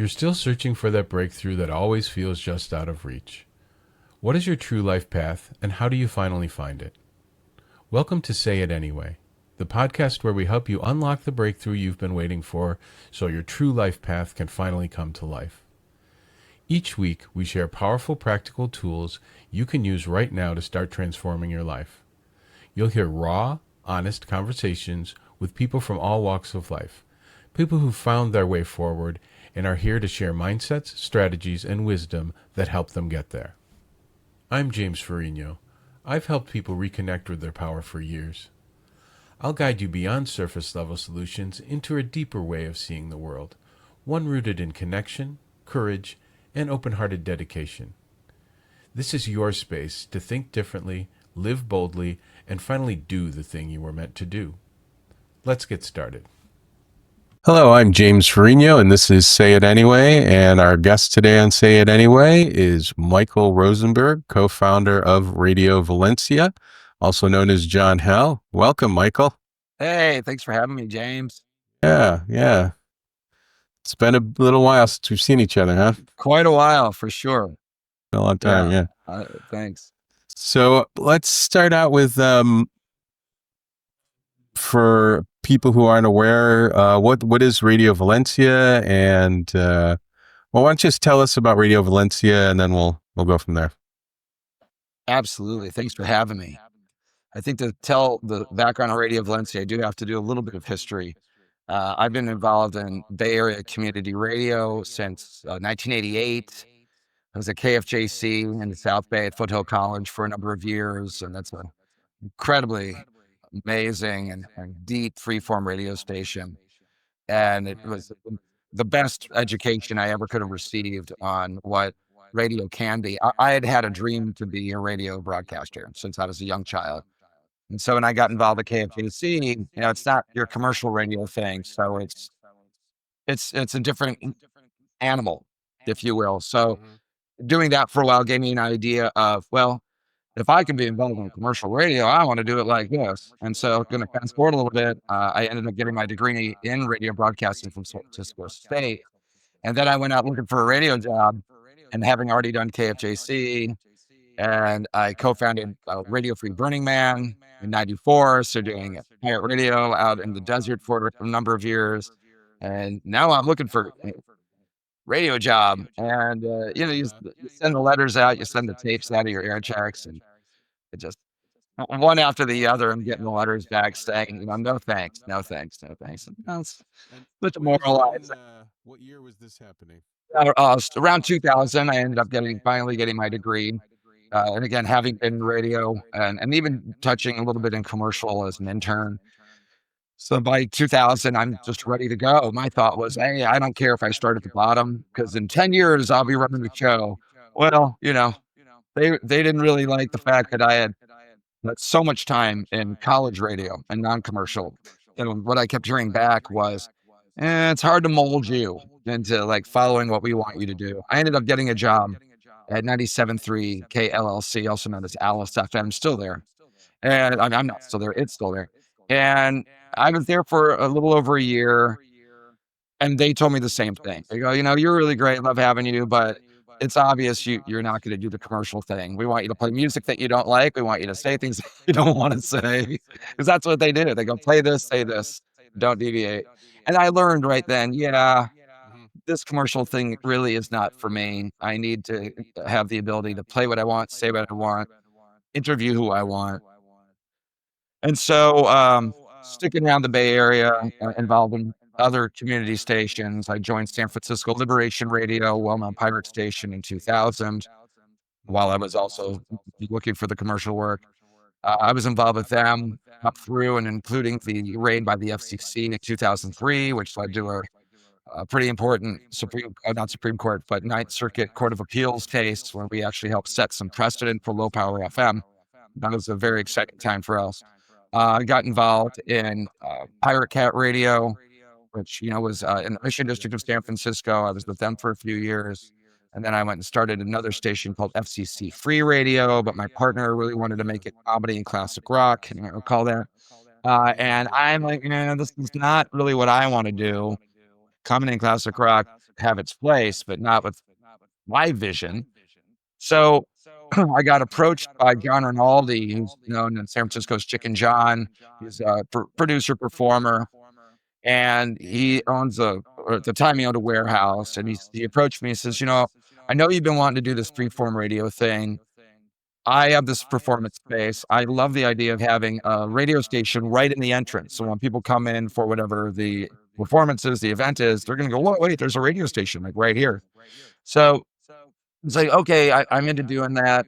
You're still searching for that breakthrough that always feels just out of reach. What is your true life path, and how do you finally find it? Welcome to Say It Anyway, the podcast where we help you unlock the breakthrough you've been waiting for so your true life path can finally come to life. Each week, we share powerful practical tools you can use right now to start transforming your life. You'll hear raw, honest conversations with people from all walks of life, people who found their way forward and are here to share mindsets, strategies, and wisdom that help them get there. I'm James Ferrigno. I've helped people reconnect with their power for years. I'll guide you beyond surface level solutions into a deeper way of seeing the world, one rooted in connection, courage, and open-hearted dedication. This is your space to think differently, live boldly, and finally do the thing you were meant to do. Let's get started. Hello, I'm James Ferrigno, and this is Say It Anyway, and our guest today on Say It Anyway is Michael Rosenberg, co-founder of Radio Valencia, also known as John Hell. Welcome, Michael. Hey, thanks for having me, James. Yeah. It's been a little while since we've seen each other, huh? Quite a while, for sure. A long time, yeah. Thanks. So let's start out with, for people who aren't aware, what is Radio Valencia? And why don't you just tell us about Radio Valencia, and then we'll go from there. Absolutely. Thanks for having me. I think to tell the background on Radio Valencia, I do have to do a little bit of history. I've been involved in Bay Area community radio since 1988. I was at KFJC in the South Bay at Foothill College for a number of years, and that's an incredibly amazing and deep freeform radio station. And it was the best education I ever could have received on what radio can be. I had had a dream to be a radio broadcaster since I was a young child. And so when I got involved at KFJC, it's not your commercial radio thing. So it's a different animal, if you will. So doing that for a while gave me an idea of, well, if I can be involved in commercial radio, I want to do it like this. And so going to fast forward a little bit, I ended up getting my degree in radio broadcasting from San Francisco State. And then I went out looking for a radio job, and having already done KFJC, and I co-founded Radio Free Burning Man in 94. So doing pirate radio out in the desert for a number of years. And now I'm looking for a radio job. And, you send the letters out, you send the tapes out of your air checks, and it just one after the other, I'm getting the letters back saying, no thanks, no thanks, no thanks. And that's a bit demoralizing. What year was this happening? Around 2000, I ended up finally getting my degree. And again, having been in radio and even touching a little bit in commercial as an intern. So by 2000, I'm just ready to go. My thought was, hey, I don't care if I start at the bottom, because in 10 years, I'll be running the show. Well, they didn't really like the fact that I had so much time in college radio and non-commercial. And what I kept hearing back was, it's hard to mold you into like following what we want you to do. I ended up getting a job at 97.3 KLLC, also known as Alice FM, still there. And I'm not still there, it's still there. And I was there for a little over a year, and they told me the same thing. They go, you're really great, love having you, but it's obvious you're not going to do the commercial thing. We want you to play music that you don't like. We want you to say things that you don't want to say, because that's what they do. They go, play this, say this, don't deviate. And I learned right then, this commercial thing really is not for me. I need to have the ability to play what I want, say what I want, interview who I want. And so sticking around the Bay Area, involved in other community stations. I joined San Francisco Liberation Radio, well-known pirate station, in 2000, while I was also looking for the commercial work. I was involved with them up through and including the raid by the FCC in 2003, which led to a pretty important not Supreme Court, but Ninth Circuit Court of Appeals case, where we actually helped set some precedent for low power FM. That was a very exciting time for us. I got involved in Pirate Cat Radio, which, was in the Mission District of San Francisco. I was with them for a few years. And then I went and started another station called FCC Free Radio, but my partner really wanted to make it comedy and classic rock, and I recall that. And I'm like, this is not really what I want to do, comedy and classic rock. have its place, but not with my vision. So I got approached by John Rinaldi, who's known in San Francisco's Chicken John. He's a producer, performer, and he owns or at the time he owned a warehouse. And he approached me and says, I know you've been wanting to do this freeform radio thing. I have this performance space. I love the idea of having a radio station right in the entrance. So when people come in for whatever the performance is, the event is, they're going to go, "Whoa, wait, there's a radio station like right here." So it's like, okay, I'm into doing that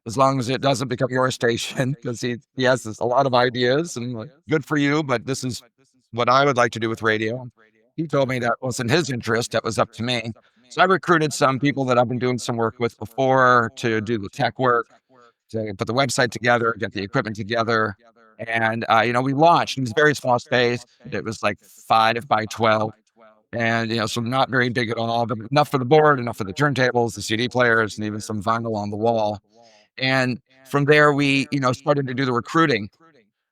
as long as it doesn't become your station, because he has a lot of ideas, and like, good for you, but this is what I would like to do with radio. He told me that wasn't his interest, that was up to me. So I recruited some people that I've been doing some work with before to do the tech work, to put the website together, get the equipment together. And, we launched. It was a very small space. It was like 5 by 12. And, so not very big at all, but enough for the board, enough for the turntables, the CD players, and even some vinyl on the wall. And from there, we, started to do the recruiting.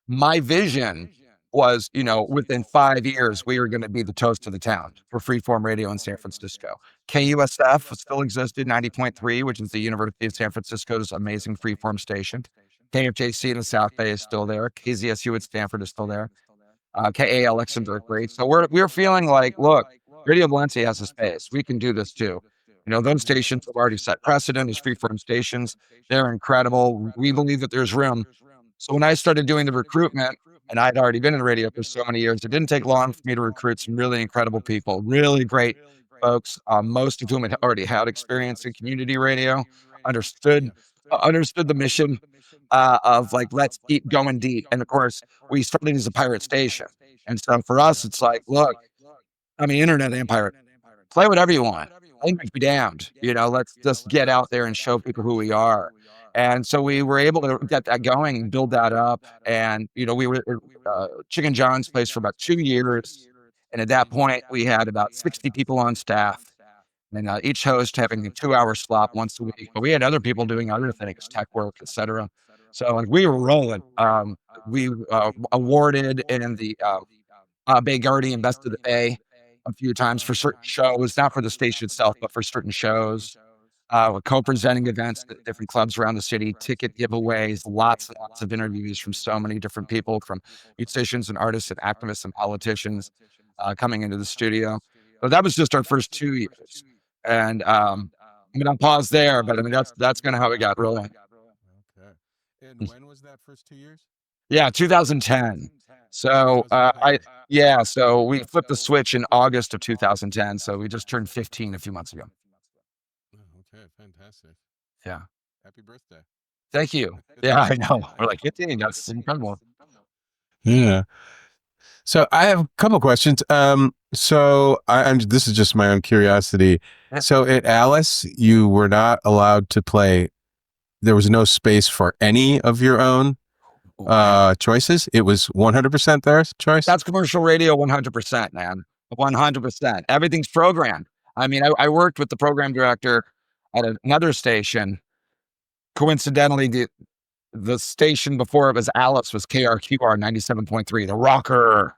My vision was, within 5 years, we were going to be the toast of the town for freeform radio in San Francisco. KUSF still existed, 90.3, which is the University of San Francisco's amazing freeform station. KFJC in the South Bay is still there. KZSU at Stanford is still there. KALX in Berkeley. So we're feeling like, look, Radio Valencia has a space. We can do this too. Those stations have already set precedent as freeform stations. They're incredible. We believe that there's room. So when I started doing the recruitment, and I'd already been in radio for so many years, it didn't take long for me to recruit some really incredible people, really great folks, most of whom had already had experience in community radio, understood the mission of like, let's keep going deep. And of course, we started as a pirate station. And so for us, it's like, look, internet empire, play whatever you want. Language be damned. Let's just get out there and show people who we are. And so we were able to get that going and build that up. And, we were Chicken John's place for about 2 years. And at that point, we had about 60 people on staff. And each host having a 2-hour slot once a week. But we had other people doing other things, tech work, etc. So like, we were rolling. We awarded in the Bay Guardian Best of the Bay a few times for certain shows, not for the station itself, but for certain shows. We're co-presenting events at different clubs around the city, ticket giveaways, lots and lots of interviews from so many different people, from musicians and artists and activists and politicians coming into the studio. So that was just our first 2 years. And I'll pause there, but that's kind of how we got rolling. Okay. And when was that first 2 years? Yeah, 2010. So so we flipped the switch in August of 2010. So we just turned 15 a few months ago. Okay, fantastic. Yeah. Happy birthday. Thank you. Yeah, I know. We're like 15. That's incredible. Yeah. So I have a couple questions. So this is just my own curiosity. So at Alice, you were not allowed to play. There was no space for any of your own choices. It was 100% their choice. That's commercial radio, 100%, man. 100%. Everything's programmed. I worked with the program director at another station. Coincidentally, the station before it was Alice was KRQR 97.3, the rocker.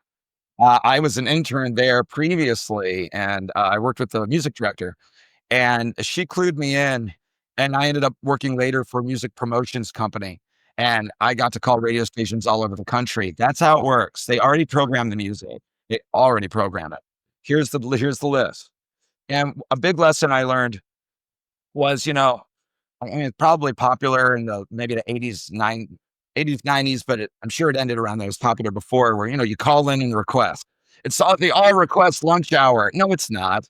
I was an intern there previously, and I worked with the music director, and she clued me in, and I ended up working later for a music promotions company, and I got to call radio stations all over the country. That's how it works. They already program the music. They already program it. Here's the list. And a big lesson I learned was, it's probably popular in maybe the 80s, 90s, but I'm sure it ended around there. It was popular before, where, you call in and request. It's the all request lunch hour. No, it's not.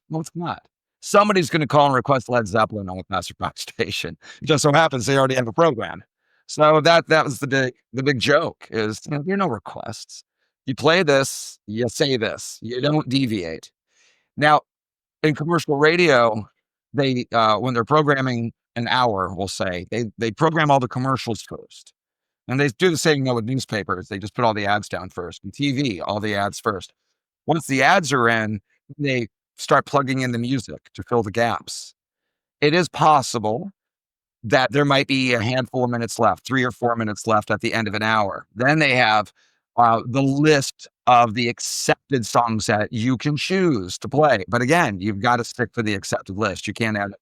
Somebody's going to call and request Led Zeppelin on a classic rock station. It just so happens they already have a program. So that was the big joke is, there are no requests. You play this, you say this, you don't deviate. Now, in commercial radio, they when they're programming an hour, we'll say, they program all the commercials first. And they do the same with newspapers. They just put all the ads down first. And TV, all the ads first. Once the ads are in, they start plugging in the music to fill the gaps. It is possible that there might be a handful of minutes left, 3 or 4 minutes left at the end of an hour. Then they have the list of the accepted songs that you can choose to play. But again, you've got to stick to the accepted list. You can't add it.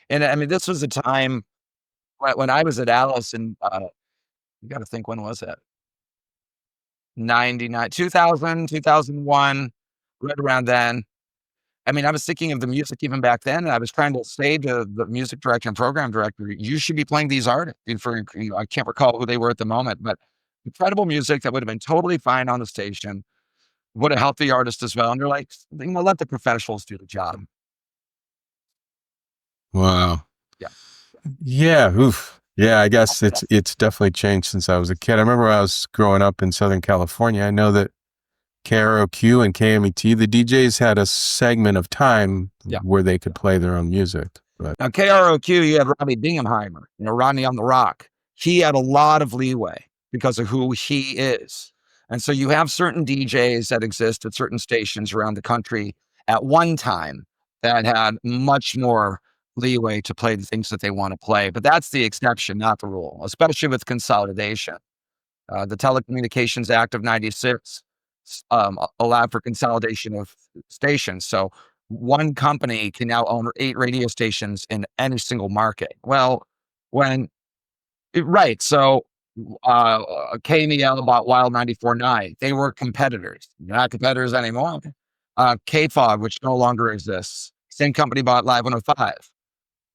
And I mean, this was a time when I was at Alice, and you got to think, when was that? 99, 2000, 2001, right around then. I mean, I was thinking of the music even back then, and I was trying to say to the music director and program director, you should be playing these artists. I can't recall who they were at the moment, but incredible music that would have been totally fine on the station, would have helped the artist as well. And they're like, let the professionals do the job. Wow. Yeah. Yeah. Oof. Yeah. I guess it's definitely changed since I was a kid. I remember when I was growing up in Southern California. I know that KROQ and KMET, the DJs had a segment of time where they could play their own music. But now, KROQ, you had Rodney Bingham, Rodney on the Rock. He had a lot of leeway because of who he is. And so you have certain DJs that exist at certain stations around the country at one time that had much more leeway to play the things that they want to play. But that's the exception, not the rule, especially with consolidation. The Telecommunications Act of 96 allowed for consolidation of stations. So one company can now own 8 radio stations in any single market. Well, right. So KMEL bought Wild 94.9. They were competitors. They're not competitors anymore. KFOG, which no longer exists. Same company bought Live 105.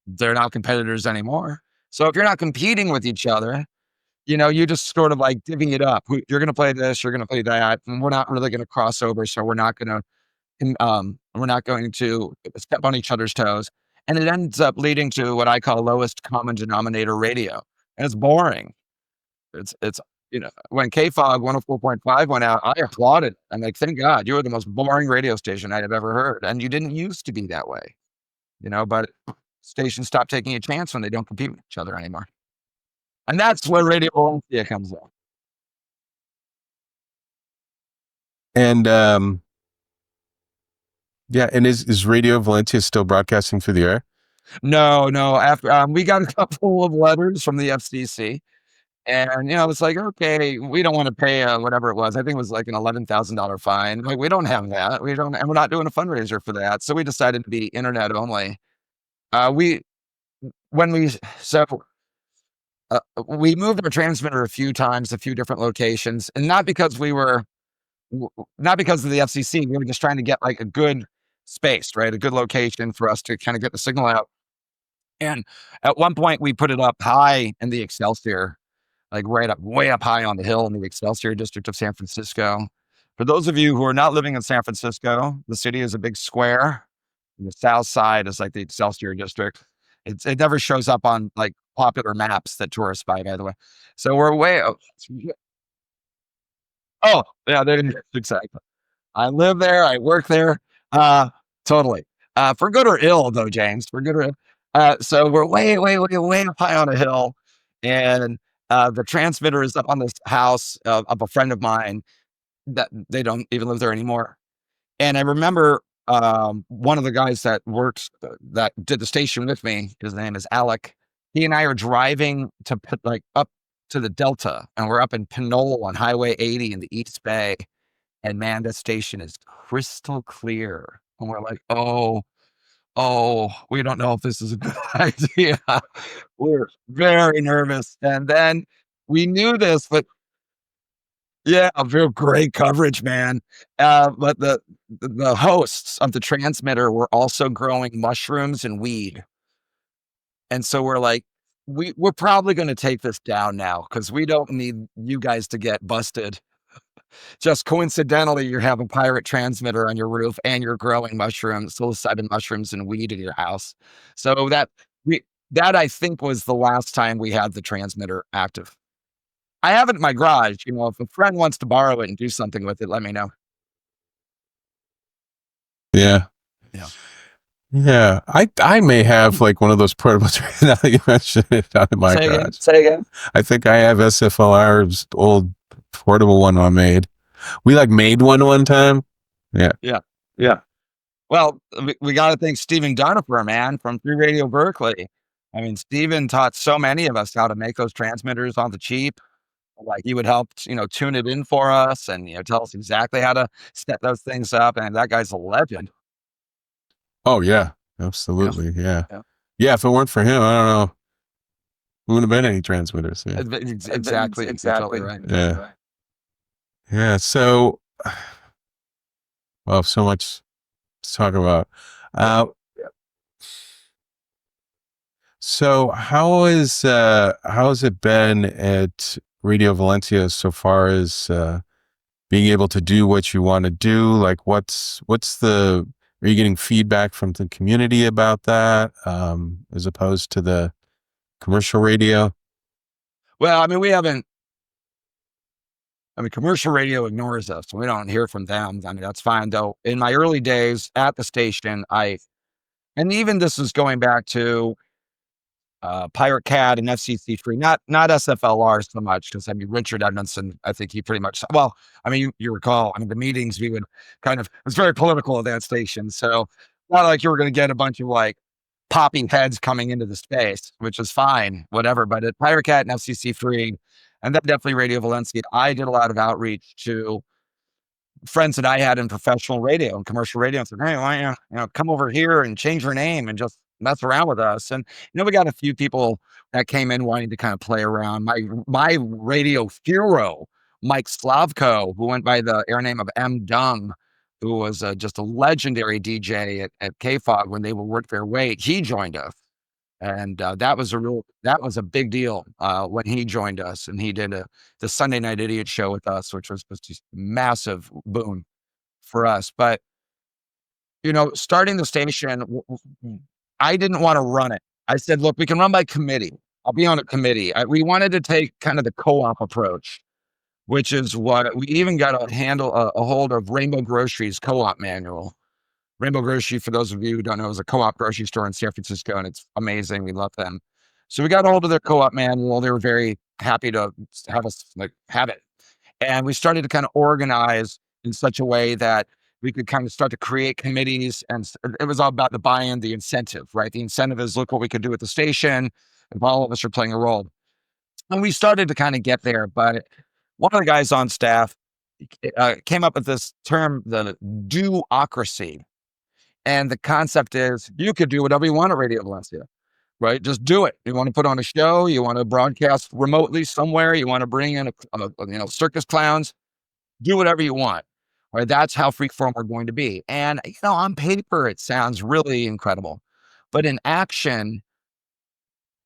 They're not competitors anymore. So if you're not competing with each other, you just sort of like divvying it up. You're going to play this, you're going to play that, and we're not really going to cross over. So we're not going to step on each other's toes. And it ends up leading to what I call lowest common denominator radio. And it's boring. It's when KFOG 104.5 went out, I applauded. I'm like, thank God, you were the most boring radio station I have ever heard. And you didn't used to be that way, but stations stop taking a chance when they don't compete with each other anymore. And that's where Radio Valencia comes in. And and is Radio Valencia still broadcasting through the air? No. After we got a couple of letters from the FCC, and it's like, okay, we don't want to pay whatever it was. I think it was like an $11,000 fine. Like, we don't have that. We don't, and we're not doing a fundraiser for that. So we decided to be internet only. We moved our transmitter a few times, a few different locations, and not because of the FCC. We were just trying to get like a good space, right? A good location for us to kind of get the signal out. And at one point we put it up high in the Excelsior, like way up high on the hill in the Excelsior district of San Francisco. For those of you who are not living in San Francisco, the city is a big square. And the south side is like the Excelsior district. It never shows up on like popular maps that tourists buy, by the way. So we're way up. Oh, yeah, they didn't exactly. I live there. I work there. Totally. For good or ill, though, James. For good or ill. So we're way up high on a hill, and the transmitter is up on this house of a friend of mine that they don't even live there anymore. And I remember one of the guys that did the station with me. His name is Alec. He and I are driving to up to the Delta, and we're up in Pinole on Highway 80 in the East Bay. And man, that station is crystal clear. And we're like, oh, we don't know if this is a good idea. We're very nervous. And then we knew this, but yeah, real great coverage, man. But the hosts of the transmitter were also growing mushrooms and weed. And so we're like, we're probably going to take this down now because we don't need you guys to get busted. Just coincidentally, you have a pirate transmitter on your roof and you're growing mushrooms, psilocybin mushrooms and weed in your house. So that I think was the last time we had the transmitter active. I have it in my garage. If a friend wants to borrow it and do something with it, let me know. Yeah. I may have like one of those portables right now that you mentioned it out in my garage. Say again. I think I have SFLR's old portable one I made. We made one time. Yeah. Well, we got to thank Stephen Donifer, man, from Free Radio Berkeley. I mean, Stephen taught so many of us how to make those transmitters on the cheap. Like he would help, tune it in for us and, tell us exactly how to set those things up. And that guy's a legend. Oh yeah, absolutely. Yeah. Yeah. Yeah. If it weren't for him, I don't know. There wouldn't have been any transmitters. Yeah. Exactly. You're totally right. Yeah. Yeah. So, well, so much to talk about. So how has it been at Radio Valencia so far as being able to do what you want to do? Like are you getting feedback from the community about that, as opposed to the commercial radio? Well, commercial radio ignores us. We don't hear from them. That's fine though. In my early days at the station, and even this is going back to Pirate Cat and FCC3, not SFLR so much, because Richard Edmondson, I think he pretty much, well, you recall, the meetings we would it was very political at that station. So not like you were going to get a bunch of like popping heads coming into the space, which is fine, whatever. But at Pirate Cat and FCC3, and then definitely Radio Valencia, I did a lot of outreach to friends that I had in professional radio and commercial radio and said, hey, why don't you come over here and change your name and just mess around with us? And, we got a few people that came in wanting to kind of play around. My radio hero, Mike Slavko, who went by the air name of M. Dung, who was just a legendary DJ at KFOG when they were worth their weight, he joined us. And that was a big deal when he joined us, and he did the Sunday Night Idiot show with us, which was just massive boon for us. But starting the station, I didn't want to run it. I said, look, we can run by committee. I'll be on a committee. We wanted to take kind of the co-op approach, which is what we even got a hold of Rainbow Grocery's co-op manual. Rainbow Grocery, for those of you who don't know, is a co-op grocery store in San Francisco, and it's amazing. We love them. So we got a hold of their co-op manual. They were very happy to have us have it. And we started to kind of organize in such a way that we could kind of start to create committees. And it was all about the buy-in, the incentive, right? The incentive is, look what we could do at the station, if all of us are playing a role. And we started to kind of get there. But one of the guys on staff came up with this term, the do-ocracy. And the concept is you could do whatever you want at Radio Valencia, right? Just do it. You want to put on a show, you want to broadcast remotely somewhere, you want to bring in circus clowns, do whatever you want, right? That's how freeform we're going to be. And, on paper, it sounds really incredible. But in action,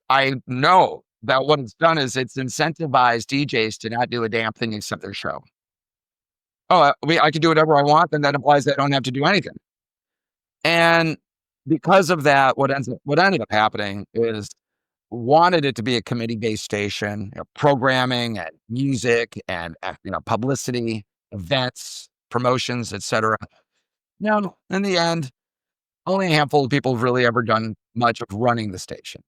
I know that what it's done is it's incentivized DJs to not do a damn thing except their show. Oh, I can do whatever I want, then that implies I don't have to do anything. And because of that, what ended up happening is wanted it to be a committee-based station, programming and music and publicity, events, promotions, etc. Now, in the end, only a handful of people have really ever done much of running the station.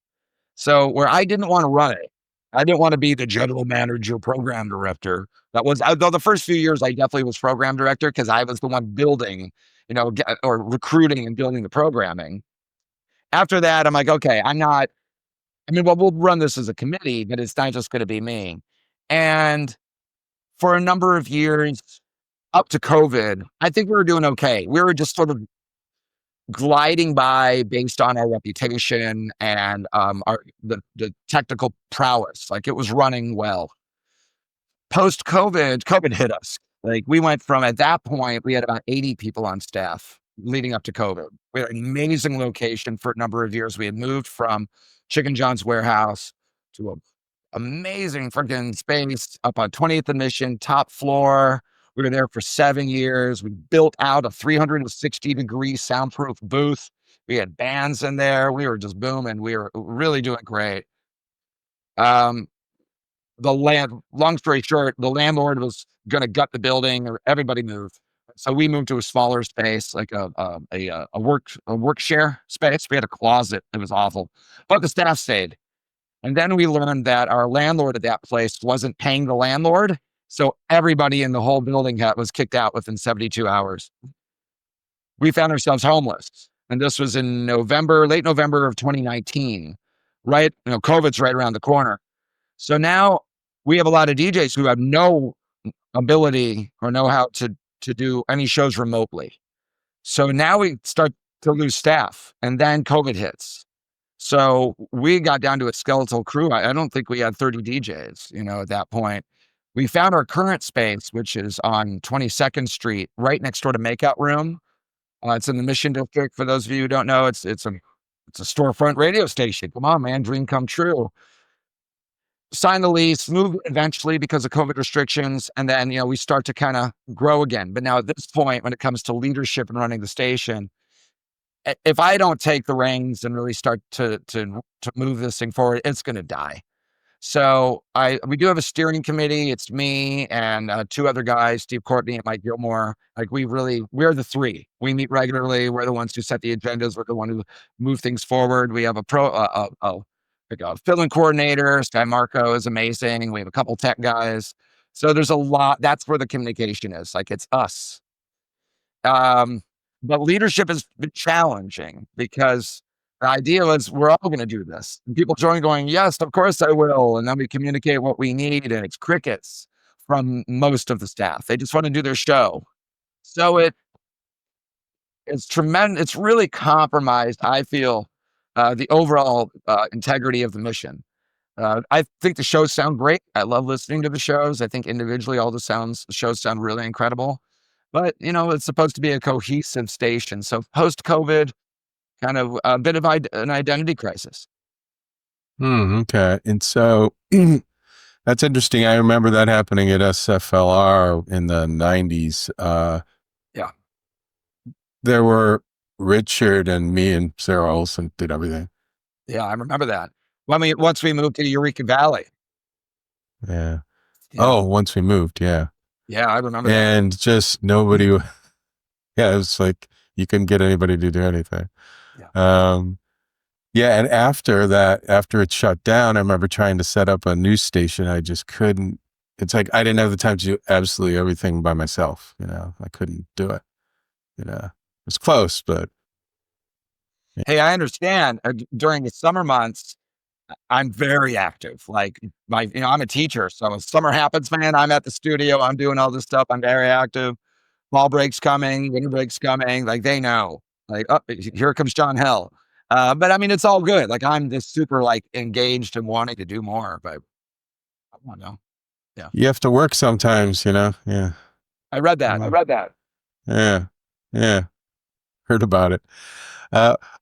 So where I didn't want to run it, I didn't want to be the general manager, program director. Though the first few years I definitely was program director because I was the one building, or recruiting and building the programming. After that, I'm like, okay, we'll run this as a committee, but it's not just going to be me. And for a number of years up to COVID, I think we were doing okay. We were just sort of gliding by based on our reputation and the technical prowess. Like it was running well. Post-COVID, COVID hit us. Like we went from, at that point, we had about 80 people on staff leading up to COVID. We had an amazing location for a number of years. We had moved from Chicken John's warehouse to an amazing freaking space up on 20th and Mission, top floor. We were there for 7 years. We built out a 360-degree soundproof booth. We had bands in there. We were just booming. We were really doing great. Long story short, the landlord was going to gut the building, or everybody moved. So we moved to a smaller space, like a work share space. We had a closet. It was awful, but the staff stayed. And then we learned that our landlord at that place wasn't paying the landlord. So everybody in the whole building was kicked out within 72 hours. We found ourselves homeless. And this was in late November of 2019, right? COVID's right around the corner. So now we have a lot of DJs who have no ability or know how to do any shows remotely. So now we start to lose staff, and then COVID hits. So we got down to a skeletal crew. I don't think we had 30 DJs, at that point. We found our current space, which is on 22nd Street, right next door to Makeout Room. It's in the Mission District. For those of you who don't know, it's a storefront radio station. Come on, man, dream come true. Sign the lease, move eventually because of COVID restrictions, and then we start to kind of grow again. But now at this point, when it comes to leadership and running the station, if I don't take the reins and really start to move this thing forward, it's going to die. So we do have a steering committee. It's me and two other guys, Steve Courtney and Mike Gilmore. Like we're the three. We meet regularly. We're the ones who set the agendas. We're the one who move things forward. We have like a fill-in coordinator. Sky Marco is amazing. We have a couple tech guys. So there's a lot. That's where the communication is. Like it's us. But leadership has been challenging because the idea was we're all going to do this. And people join going, yes, of course I will. And then we communicate what we need. And it's crickets from most of the staff. They just want to do their show. So it's tremendous. It's really compromised, I feel, the overall integrity of the mission. I think the shows sound great. I love listening to the shows. I think individually all the shows sound really incredible. But, it's supposed to be a cohesive station. So post-COVID, kind of a bit of an identity crisis. Okay. And so that's interesting. I remember that happening at SFLR in the 90s. Yeah. There were Richard and me and Sarah Olson did everything. Yeah, I remember that. Once we moved to Eureka Valley. Yeah. Oh, once we moved, yeah. Yeah, I remember that. And just nobody, yeah, it was like you couldn't get anybody to do anything. Yeah. Yeah, and after it shut down, I remember trying to set up a news station. I just couldn't. It's like I didn't have the time to do absolutely everything by myself. I couldn't do it. It was close, but. Yeah. Hey, I understand. During the summer months, I'm very active. Like I'm a teacher, so if summer happens, man, I'm at the studio. I'm doing all this stuff. I'm very active. Fall break's coming, winter break's coming. Like they know. Like, oh, here comes John Hell. But I mean, it's all good. Like I'm just super engaged and wanting to do more. But I don't know. Yeah. You have to work sometimes, Yeah. I read that. Yeah. Yeah. Heard about it.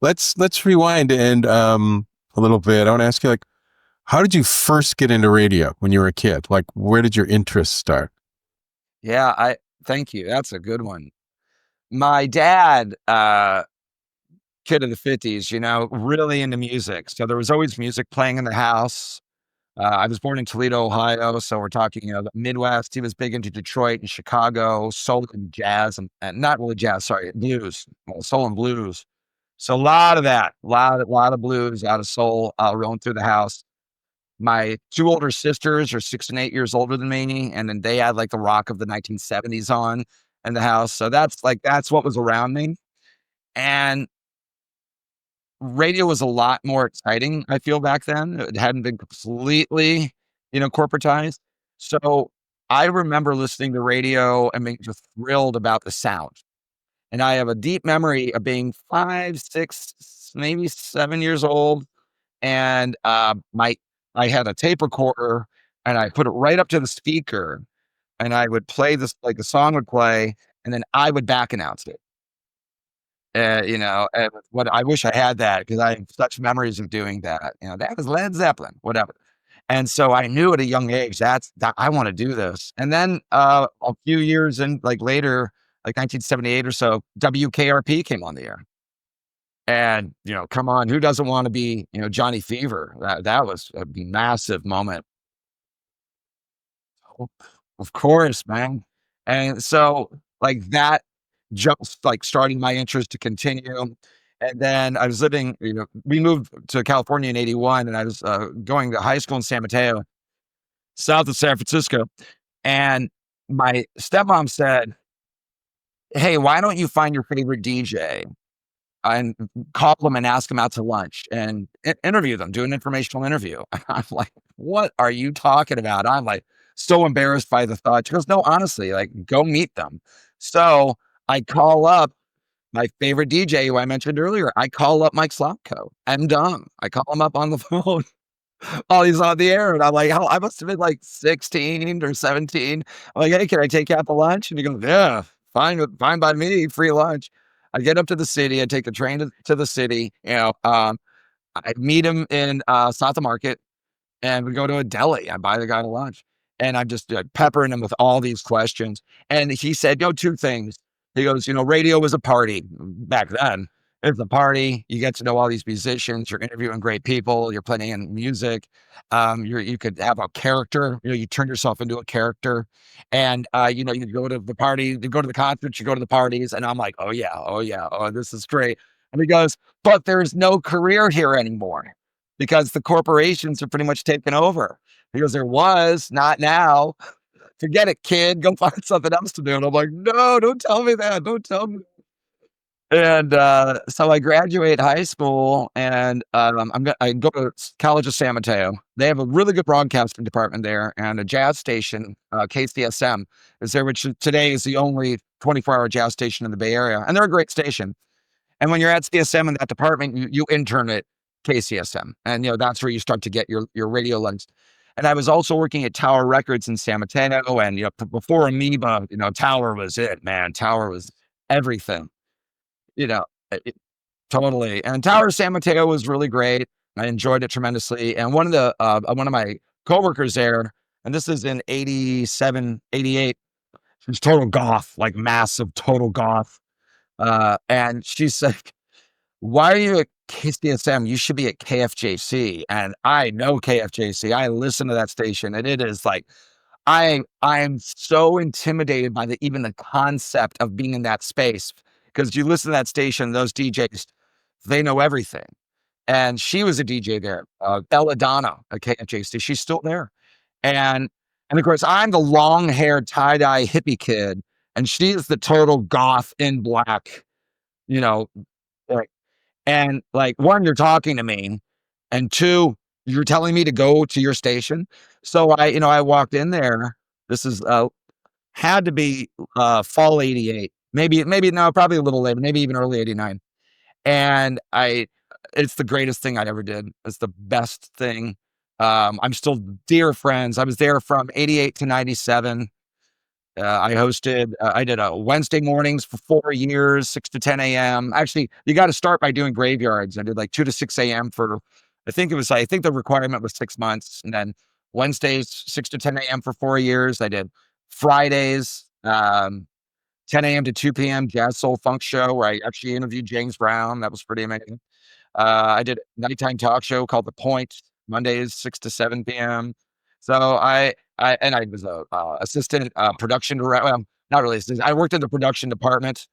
Let's rewind and a little bit. I want to ask you, how did you first get into radio when you were a kid? Like, where did your interest start? Yeah, thank you. That's a good one. My dad, kid of the 50s, really into music. So there was always music playing in the house. I was born in Toledo, Ohio. So we're talking, the Midwest. He was big into Detroit and Chicago, soul and jazz, and not really jazz, sorry, blues, soul and blues. So a lot of that, a lot of blues, out of soul, rolling through the house. My two older sisters are 6 and 8 years older than me. And then they had the rock of the 1970s on in the house. So that's what was around me. And radio was a lot more exciting, I feel, back then. It hadn't been completely, corporatized. So I remember listening to radio and being just thrilled about the sound. And I have a deep memory of being 5, 6, maybe 7 years old. And I had a tape recorder and I put it right up to the speaker and I would play this, the song would play, and then I would back announce it. And what I wish I had that because I have such memories of doing that. That was Led Zeppelin, whatever. And so I knew at a young age that I want to do this. And then a few years in, later, 1978 or so, WKRP came on the air. And, come on, who doesn't want to be, Johnny Fever? That was a massive moment. Of course, man. And so that just starting my interest to continue. And then I was living, we moved to California in 81 and I was going to high school in San Mateo, south of San Francisco. And my stepmom said, hey, why don't you find your favorite DJ and call them and ask them out to lunch and interview them, do an informational interview. I'm like, what are you talking about? I'm like so embarrassed by the thought. She goes, no, honestly, like go meet them. So I call up my favorite DJ who I mentioned earlier. I call up Mike Slotko. I'm dumb. I call him up on the phone while he's on the air. And I'm like, I must have been like 16 or 17. I'm like, hey, can I take you out to lunch? And he goes, yeah, fine by me, free lunch. I get up to the city. I take the train to the city. I meet him in South of Market, and we go to a deli. I buy the guy lunch, and I'm just peppering him with all these questions. And he said, "Yo, two things." He goes, radio was a party back then. It's a party. You get to know all these musicians. You're interviewing great people. You're playing in music. You could have a character. You turn yourself into a character, and you go to the party, you go to the concerts, you go to the parties, and I'm like, oh yeah, oh this is great. And he goes, but there's no career here anymore because the corporations are pretty much taken over. He goes, there was, not now. Forget it, kid. Go find something else to do. And I'm like, no, don't tell me that. Don't tell me. And so I graduate high school, and I go to College of San Mateo. They have a really good broadcasting department there, and a jazz station, KCSM, is there, which today is the only 24-hour jazz station in the Bay Area, and they're a great station. And when you're at CSM in that department, you intern at KCSM, and that's where you start to get your radio lens. And I was also working at Tower Records in San Mateo, and before Amoeba, Tower was it, man. Tower was everything, you know, totally. And Tower San Mateo was really great. I enjoyed it tremendously. And one of my coworkers there, and this is in 87, 88, she's total goth, like massive total goth. And she said, why are you at KCSM? You should be at KFJC. And I know KFJC. I listen to that station, and it is like, I am so intimidated by even the concept of being in that space, because you listen to that station, those DJs, they know everything. And she was a DJ there, Belladonna at KFJC. She's still there. And of course, I'm the long-haired tie-dye hippie kid, and she's the total goth in black, you know, like, and like, one, you're talking to me, and two, you're telling me to go to your station. So I walked in there. This is had to be fall 88, maybe no, probably a little later, maybe even early 89. And it's the greatest thing I ever did. It's the best thing. I'm still dear friends. I was there from 88 to 97. I did Wednesday mornings for 4 years, 6 to 10 a.m. Actually, you got to start by doing graveyards. I did like 2 to 6 a.m. for, I think the requirement was 6 months. And then Wednesdays, 6 to 10 a.m. for 4 years. I did Fridays, 10 a.m. to 2 p.m. jazz soul funk show where I actually interviewed James Brown. That was pretty amazing. I did a nighttime talk show called The Point, Mondays, 6 to 7 p.m. So I was a assistant production director. Well, not really. I worked in the production department,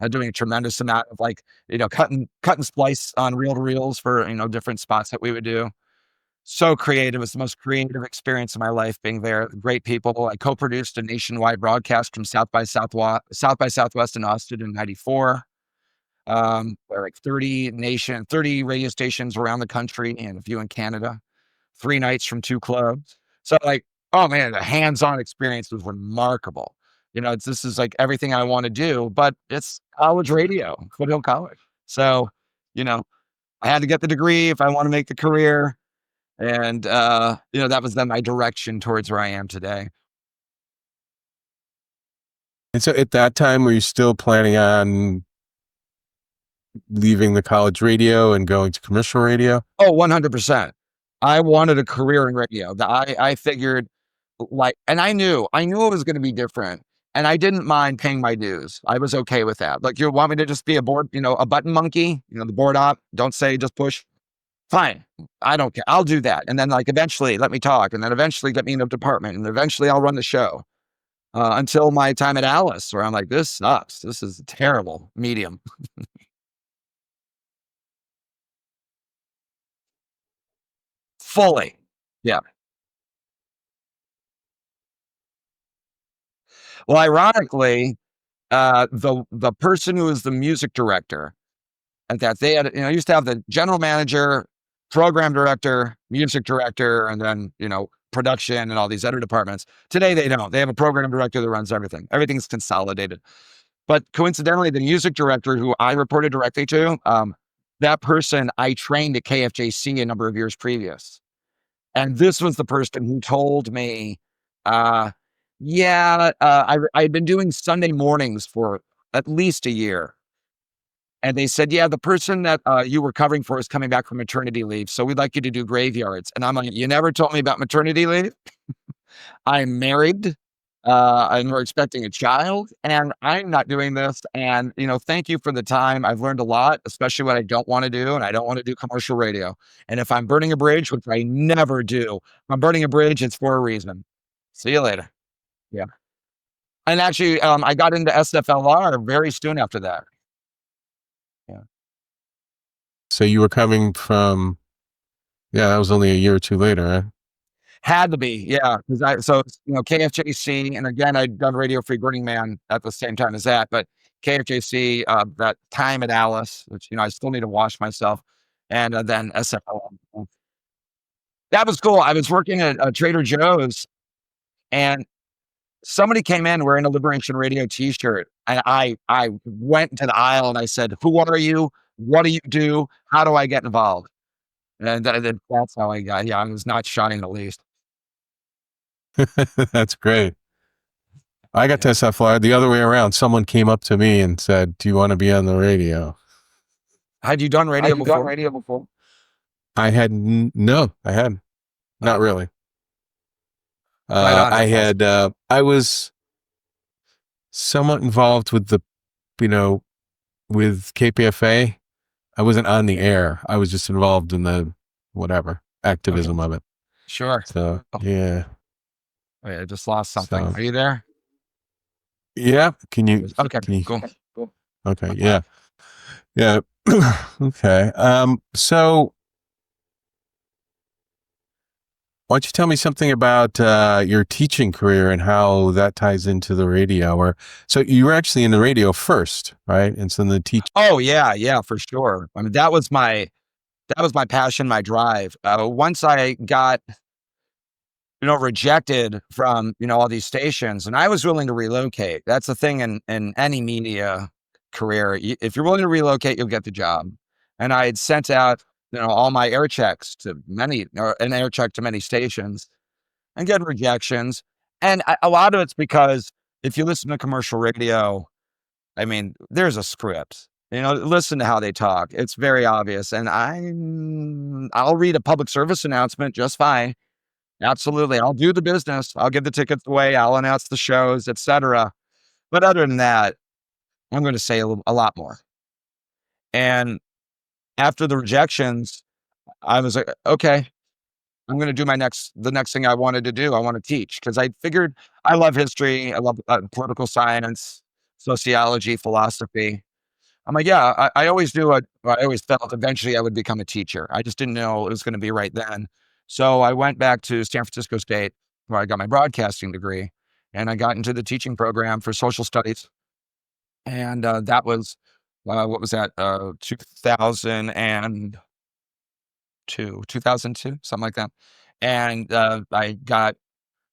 doing a tremendous amount of cutting splice on reel to reels for different spots that we would do. So creative. It was the most creative experience of my life being there. Great people. I co-produced a nationwide broadcast from South by Southwest in Austin in '94. Where like 30 radio stations around the country and a few in Canada, 3 nights from 2 clubs. So like, oh man, the hands-on experience was remarkable. This is like everything I want to do, but it's college radio, Foothill College. So, I had to get the degree if I want to make the career. And, that was then my direction towards where I am today. And so at that time, were you still planning on leaving the college radio and going to commercial radio? Oh, 100%. I wanted a career in radio. I figured and I knew it was going to be different, and I didn't mind paying my dues. I was okay with that. Like, you want me to just be a button monkey, the board op, don't say, just push. Fine. I don't care. I'll do that. And then eventually let me talk, and then eventually get me in a department, and eventually I'll run the show. Until my time at Alice, where I'm like, this sucks. This is a terrible medium. Fully. Yeah. Well, ironically, the person who is the music director at that. They had, used to have the general manager, program director, music director, and then, production and all these other departments. Today, they don't. They have a program director that runs everything. Everything's consolidated. But coincidentally, the music director who I reported directly to, that person I trained at KFJC a number of years previous. And this was the person who told me, I had been doing Sunday mornings for at least a year. And they said, yeah, the person that you were covering for is coming back from maternity leave. So we'd like you to do graveyards. And I'm like, you never told me about maternity leave. I'm married. And we're expecting a child, and I'm not doing this. And, thank you for the time. I've learned a lot, especially what I don't want to do. And I don't want to do commercial radio. And if I'm burning a bridge, which I never do, if I'm burning a bridge, it's for a reason. See you later. Yeah. And actually, I got into SFLR very soon after that. Yeah. So you were coming from, that was only a year or two later, right? Had to be, yeah. KFJC, and again, I'd done Radio Free Burning Man at the same time as that, but KFJC, that time at Alice, which, I still need to wash myself, and then SFL. That was cool. I was working at Trader Joe's, and somebody came in wearing a Liberation Radio t-shirt, and I went to the aisle and I said, who are you? What do you do? How do I get involved? And that's how I got, I was not shy in the least. That's great. I got to SFLR the other way around. Someone came up to me and said, do you want to be on the radio? Had you done radio before? I had, no, I hadn't. Not really. Right on, I was somewhat involved with with KPFA. I wasn't on the air. I was just involved in the activism of it. Sure. So, yeah. Wait, I just lost something. Are you there? Yeah. Can you? Okay, cool. Okay. Yeah. Yeah. Okay. So why don't you tell me something about your teaching career and how that ties into the radio? So you were actually in the radio first, right? And so the teaching. Oh yeah, for sure. I mean, that was my passion, my drive. Once I got, rejected from, all these stations, and I was willing to relocate. That's the thing in any media career. If you're willing to relocate, you'll get the job. And I had sent out, all my air checks to an air check to many stations and get rejections. And a lot of it's because if you listen to commercial radio, I mean, there's a script. Listen to how they talk. It's very obvious. And I'll read a public service announcement just fine. Absolutely. I'll do the business. I'll give the tickets away. I'll announce the shows, etc. But other than that, I'm going to say a lot more. And after the rejections, I was like, okay, I'm going to do the next thing I wanted to do. I want to teach, because I figured I love history. I love political science, sociology, philosophy. I'm like, yeah, I always knew I always felt eventually I would become a teacher. I just didn't know it was going to be right then. So I went back to San Francisco State, where I got my broadcasting degree, and I got into the teaching program for social studies. And that was, what was that? 2002, something like that. And I got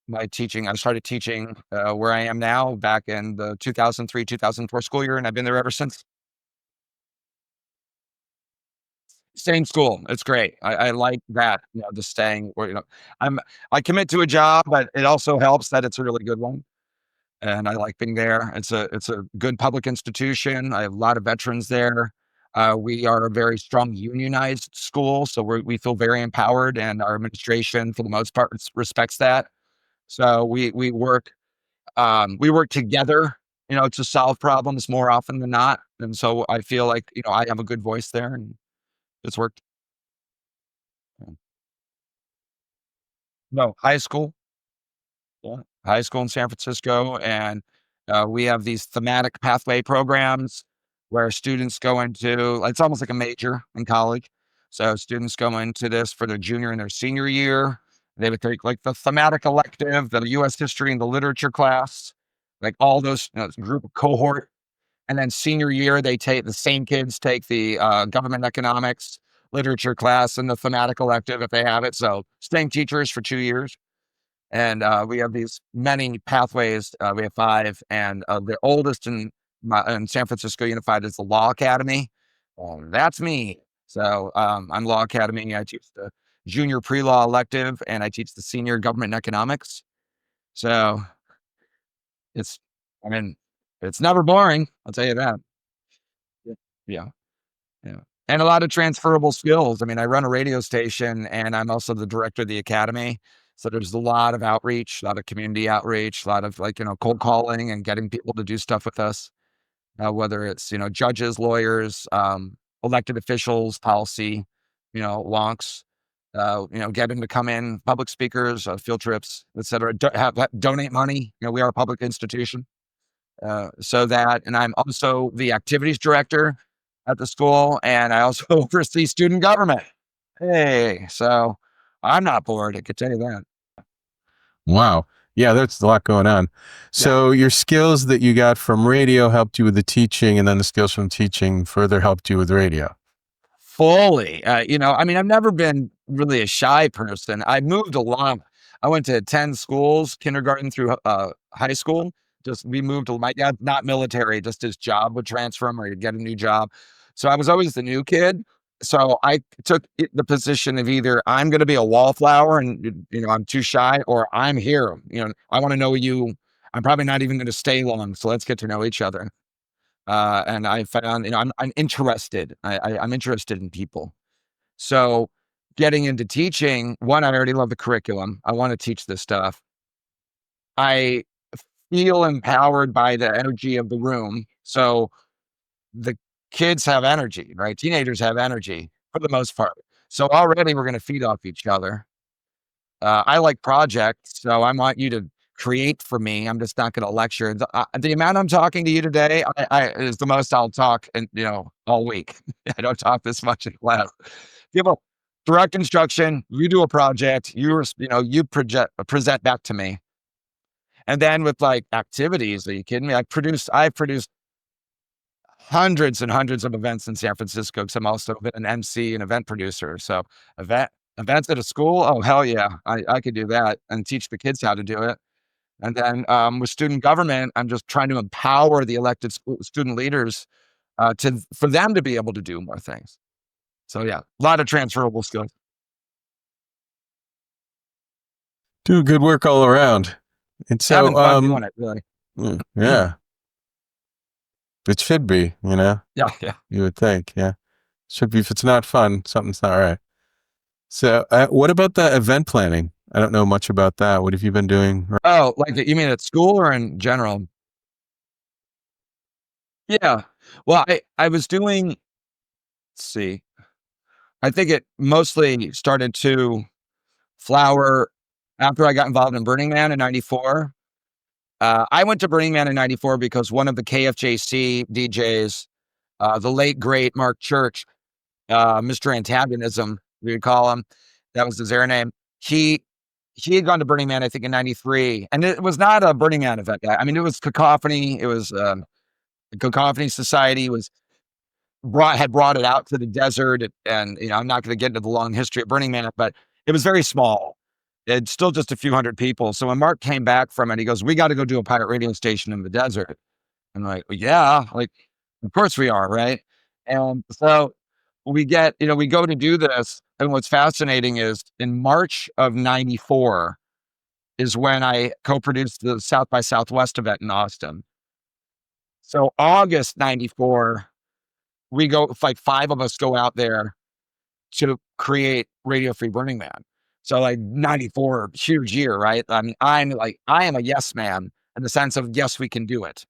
my teaching. I started teaching where I am now back in the 2003, 2004 school year, and I've been there ever since. Same school. It's great. I like that, just staying where, I commit to a job, but it also helps that it's a really good one. And I like being there. It's a good public institution. I have a lot of veterans there. We are a very strong unionized school, so we feel very empowered, and our administration, for the most part, respects that. So we work together, to solve problems more often than not. And so I feel like, I have a good voice there, and it's worked. No, high school. Yeah. High school in San Francisco. And we have these thematic pathway programs where students go into, it's almost like a major in college. So students go into this for their junior and their senior year. They would take like the thematic elective, the US history and the literature class, like all those, group of cohort. And then senior year, the same kids take the government economics literature class and the thematic elective if they have it. So same teachers for 2 years. And we have these many pathways. We have 5, and the oldest in San Francisco Unified is the Law Academy. That's me. So I'm Law Academy. I teach the junior pre-law elective, and I teach the senior government economics. So it's, I mean, it's never boring. I'll tell you that. Yeah. Yeah. Yeah. And a lot of transferable skills. I mean, I run a radio station, and I'm also the director of the academy. So there's a lot of outreach, a lot of community outreach, a lot of cold calling and getting people to do stuff with us. Whether it's, judges, lawyers, elected officials, policy, wonks, get them to come in, public speakers, field trips, et cetera. Donate money. We are a public institution. And I'm also the activities director at the school, and I also oversee student government. Hey, so I'm not bored, I can tell you that. Wow. Yeah, there's a lot going on. So your skills that you got from radio helped you with the teaching, and then the skills from teaching further helped you with radio. Fully. I've never been really a shy person. I moved a lot. I went to 10 schools, kindergarten through high school. We moved my dad, not military, just his job would transfer him or he'd get a new job. So I was always the new kid. So I took the position of either I'm going to be a wallflower and, I'm too shy, or I'm here. I want to know you. I'm probably not even going to stay long. So let's get to know each other. And I found, I'm interested. I'm interested in people. So getting into teaching, one, I already love the curriculum. I want to teach this stuff. I feel empowered by the energy of the room. So the kids have energy, right? Teenagers have energy for the most part. So already we're going to feed off each other. I like projects, so I want you to create for me. I'm just not going to lecture. The amount I'm talking to you today is the most I'll talk, and all week. I don't talk this much in class. Give a direct instruction. You do a project. You present back to me. And then with activities, are you kidding me? I've produced hundreds and hundreds of events in San Francisco, because I'm also an MC and event producer. So events at a school, oh hell yeah, I could do that and teach the kids how to do it. And then with student government, I'm just trying to empower the elected student leaders for them to be able to do more things. So yeah, a lot of transferable skills. Do good work all around. And so, having fun doing it, really. Yeah, it should be, Yeah. You would think, yeah. Should be. If it's not fun, something's not right. So what about the event planning? I don't know much about that. What have you been doing? Oh, you mean at school or in general? Yeah. Well, I was doing, let's see, I think it mostly started to flower after I got involved in Burning Man in 94. I went to Burning Man in 94 because one of the KFJC DJs, the late, great Mark Church, Mr. Antagonism, we would call him. That was his air name. He had gone to Burning Man, I think, in 93. And it was not a Burning Man event. I mean, it was Cacophony. It was the Cacophony Society had brought it out to the desert. And I'm not going to get into the long history of Burning Man, but it was very small. It's still just a few hundred people. So when Mark came back from it, he goes, "We got to go do a pirate radio station in the desert." I'm like, well, yeah, of course we are, right? And so we go to do this. And what's fascinating is in March of 94 is when I co-produced the South by Southwest event in Austin. So August 94, we go, 5 of us go out there to create Radio Free Burning Man. So 94, huge year, right? I mean, I am a yes man in the sense of, yes, we can do it.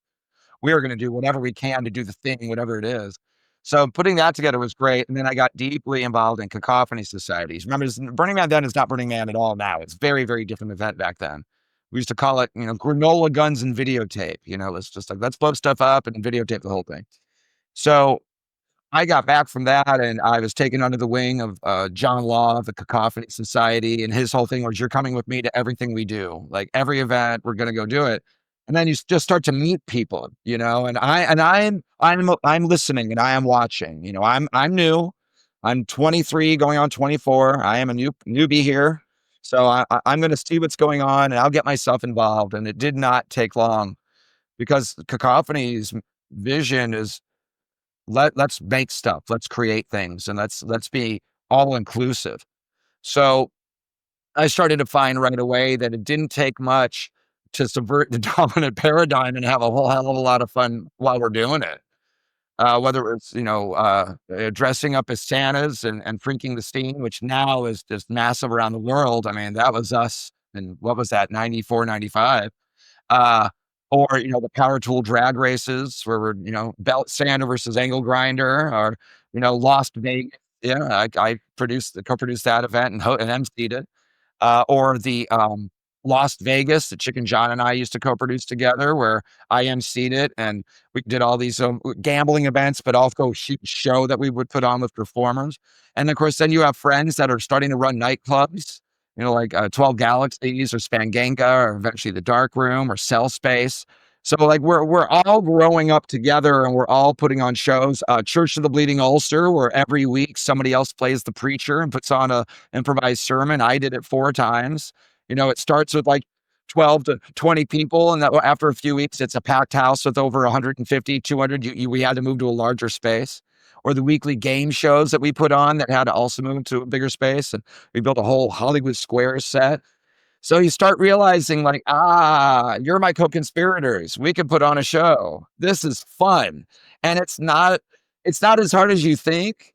We are going to do whatever we can to do the thing, whatever it is. So putting that together was great. And then I got deeply involved in cacophony societies. Remember, Burning Man then is not Burning Man at all now. It's very, very different event back then. We used to call it, granola guns and videotape. It's just let's blow stuff up and videotape the whole thing. So I got back from that, and I was taken under the wing of John Law of the Cacophony Society, and his whole thing was, "You're coming with me to everything we do. Every event, we're going to go do it." And then you just start to meet people, and I'm listening and I am watching. I'm new. I'm 23 going on 24. I am a newbie here. So I'm going to see what's going on and I'll get myself involved. And it did not take long because Cacophony's vision is let's make stuff, let's create things, and let's be all inclusive. So I started to find right away that it didn't take much to subvert the dominant paradigm and have a whole hell of a lot of fun while we're doing it. Whether it's, dressing up as Santas and freaking the scene, which now is just massive around the world. I mean, that was us. And what was that? 94, 95. Uh, or, the power tool drag races where we're, belt sander versus angle grinder or, Lost Vegas. Yeah. I co-produced that event and emceed it. Or the Las Vegas that Chicken John and I used to co-produce together, where I emceed it, and we did all these gambling events, but also show that we would put on with performers. And of course, then you have friends that are starting to run nightclubs, like 12 Galaxies or Spangenka or eventually the Dark Room or Cell Space. So like we're all growing up together and we're all putting on shows. Church of the Bleeding Ulcer, where every week somebody else plays the preacher and puts on a improvised sermon. I did it 4 times. It starts with like 12 to 20 people. And after a few weeks, it's a packed house with over 150, 200. We had to move to a larger space. Or the weekly game shows that we put on that had to also move to a bigger space. And we built a whole Hollywood Square set. So you start realizing like, you're my co-conspirators. We could put on a show. This is fun. And it's not as hard as you think,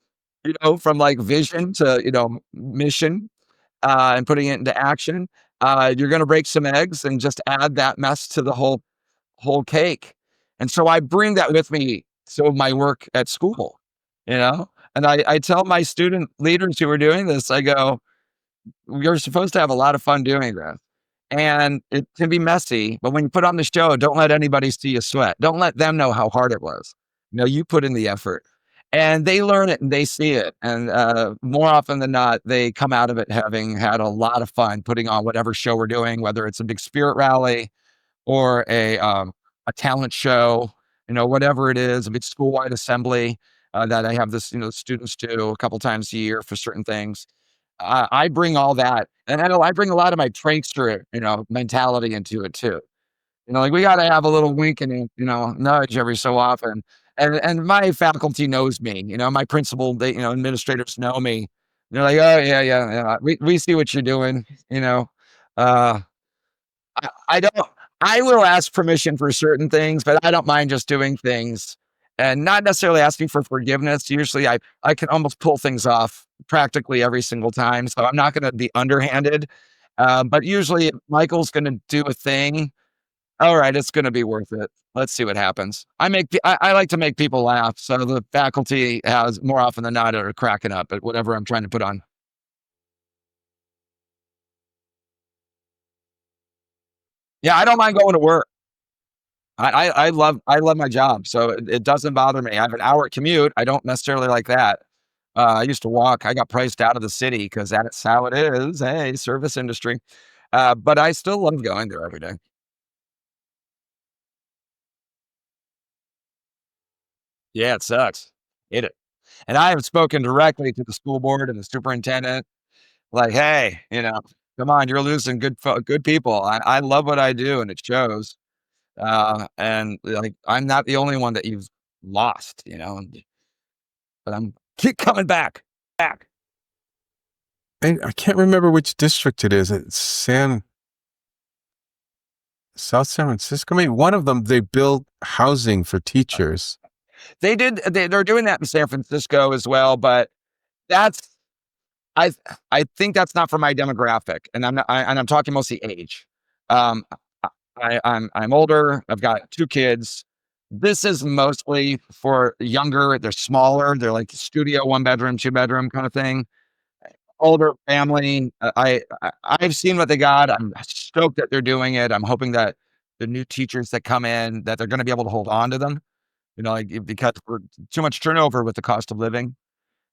from like vision to, mission, and putting it into action. You're going to break some eggs and just add that mess to the whole cake. And so I bring that with me. So my work at school, and I tell my student leaders who are doing this, I go, you're supposed to have a lot of fun doing this. And it can be messy, but when you put on the show, don't let anybody see you sweat. Don't let them know how hard it was. You put in the effort and they learn it and they see it. And more often than not, they come out of it having had a lot of fun putting on whatever show we're doing, whether it's a big spirit rally or a talent show, whatever it is, a big school-wide assembly that I have this, students do a couple times a year for certain things. I bring all that, and I bring a lot of my prankster, mentality into it too. Like we got to have a little wink and nudge every so often. And my faculty knows me. My principal, administrators know me. They're like, oh yeah. We see what you're doing. Uh, I don't. I will ask permission for certain things, but I don't mind just doing things and not necessarily asking for forgiveness. Usually, I can almost pull things off practically every single time, so I'm not going to be underhanded. But usually, if Michael's going to do a thing. All right, it's going to be worth it. Let's see what happens. I like to make people laugh, so the faculty has more often than not are cracking up at whatever I'm trying to put on. Yeah, I don't mind going to work. I love my job, so it doesn't bother me. I have an hour commute. I don't necessarily like that. I used to walk. I got priced out of the city because that's how it is. Hey, service industry. But I still love going there every day. Yeah, it sucks. Hate it. And I have spoken directly to the school board and the superintendent, like, hey, come on, you're losing good people. I love what I do, and it shows. And like, I'm not the only one that you've lost, but I'm keep coming back. And I can't remember which district it is. It's South San Francisco. Maybe one of them. They build housing for teachers. They're doing that in San Francisco as well, but that's I I think that's not for my demographic, and I'm talking mostly age. Um, I'm older. I've got 2 kids. This is mostly for younger. They're smaller. They're like studio, 1 bedroom, 2 bedroom kind of thing. Older family. I've seen what they got. I'm stoked that they're doing it. I'm hoping that the new teachers that come in that they're going to be able to hold on to them. Like because we're too much turnover with the cost of living.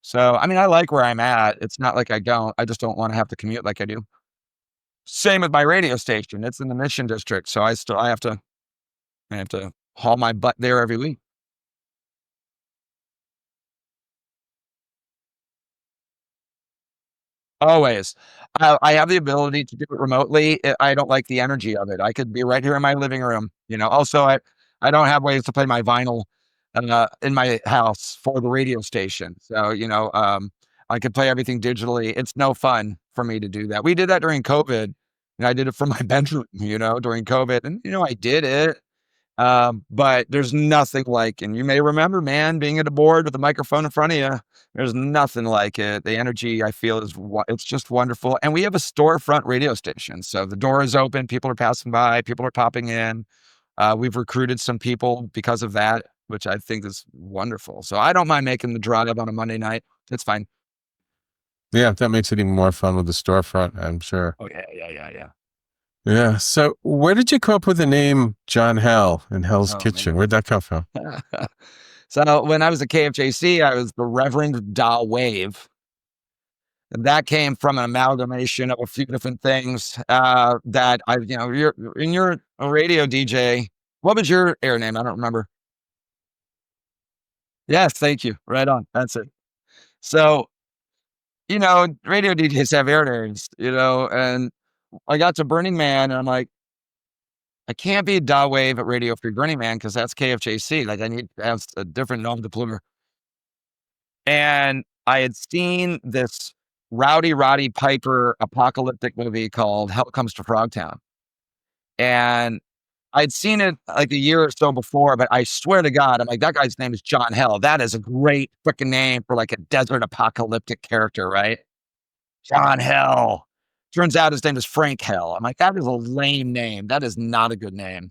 So, I mean, I like where I'm at. It's not like I don't. I just don't want to have to commute like I do. Same with my radio station. It's in the Mission District, so I have to I have to haul my butt there every week. Always. I have the ability to do it remotely. I don't like the energy of it. I could be right here in my living room, you know. Also, I don't have ways to play my vinyl in my house for the radio station. So, I could play everything digitally. It's no fun for me to do that. We did that during COVID, and I did it from my bedroom, during COVID, and I did it. But there's nothing like, and you may remember, man, being at a board with a microphone in front of you, there's nothing like it. The energy I feel it's just wonderful. And we have a storefront radio station. So the door is open, people are passing by, people are popping in. We've recruited some people because of that, which I think is wonderful. So I don't mind making the drive on a Monday night. It's fine. Yeah, that makes it even more fun with the storefront, I'm sure. Oh yeah, yeah, yeah, yeah. Yeah. So where did you come up with the name John Hell in Hell's Oh, Kitchen? man. Where'd that come from? So when I was at KFJC, I was the Reverend Da Wave. And that came from an amalgamation of a few different things that you're a radio DJ. What was your air name? I don't remember. Yes, thank you. Right on. That's it. So, radio DJs have air names, and I got to Burning Man and I'm like, I can't be Da Wave at Radio Free Burning Man because that's KFJC. Like, I need to have a different nom de plume. And I had seen this Rowdy Roddy Piper apocalyptic movie called Hell Comes to Frogtown. And I'd seen it like a year or so before, but I swear to God, I'm like, that guy's name is John Hell. That is a great freaking name for like a desert apocalyptic character, right? John Hell. Turns out his name is Frank Hell. I'm like, that is a lame name. That is not a good name.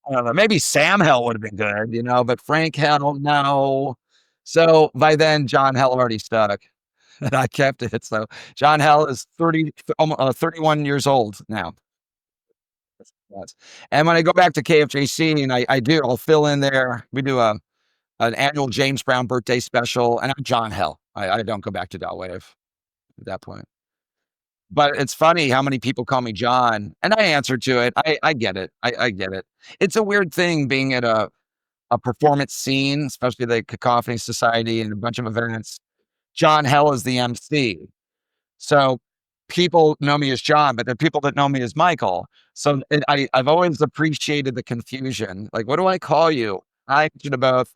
I don't know. Maybe Sam Hell would have been good, but Frank Hell, no. So by then, John Hell already stuck, and I kept it. So John Hell is 31 years old now. Yes. And when I go back to KFJC, and I'll fill in there. We do an annual James Brown birthday special, and I'm John Hell. I don't go back to Dot Wave at that point. But it's funny how many people call me John, and I answer to it. I get it. I get it. It's a weird thing being at a performance scene, especially the Cacophony Society and a bunch of events. John Hell is the MC. So people know me as John, but there are people that know me as Michael. So I've always appreciated the confusion. Like, what do I call you? I should have both.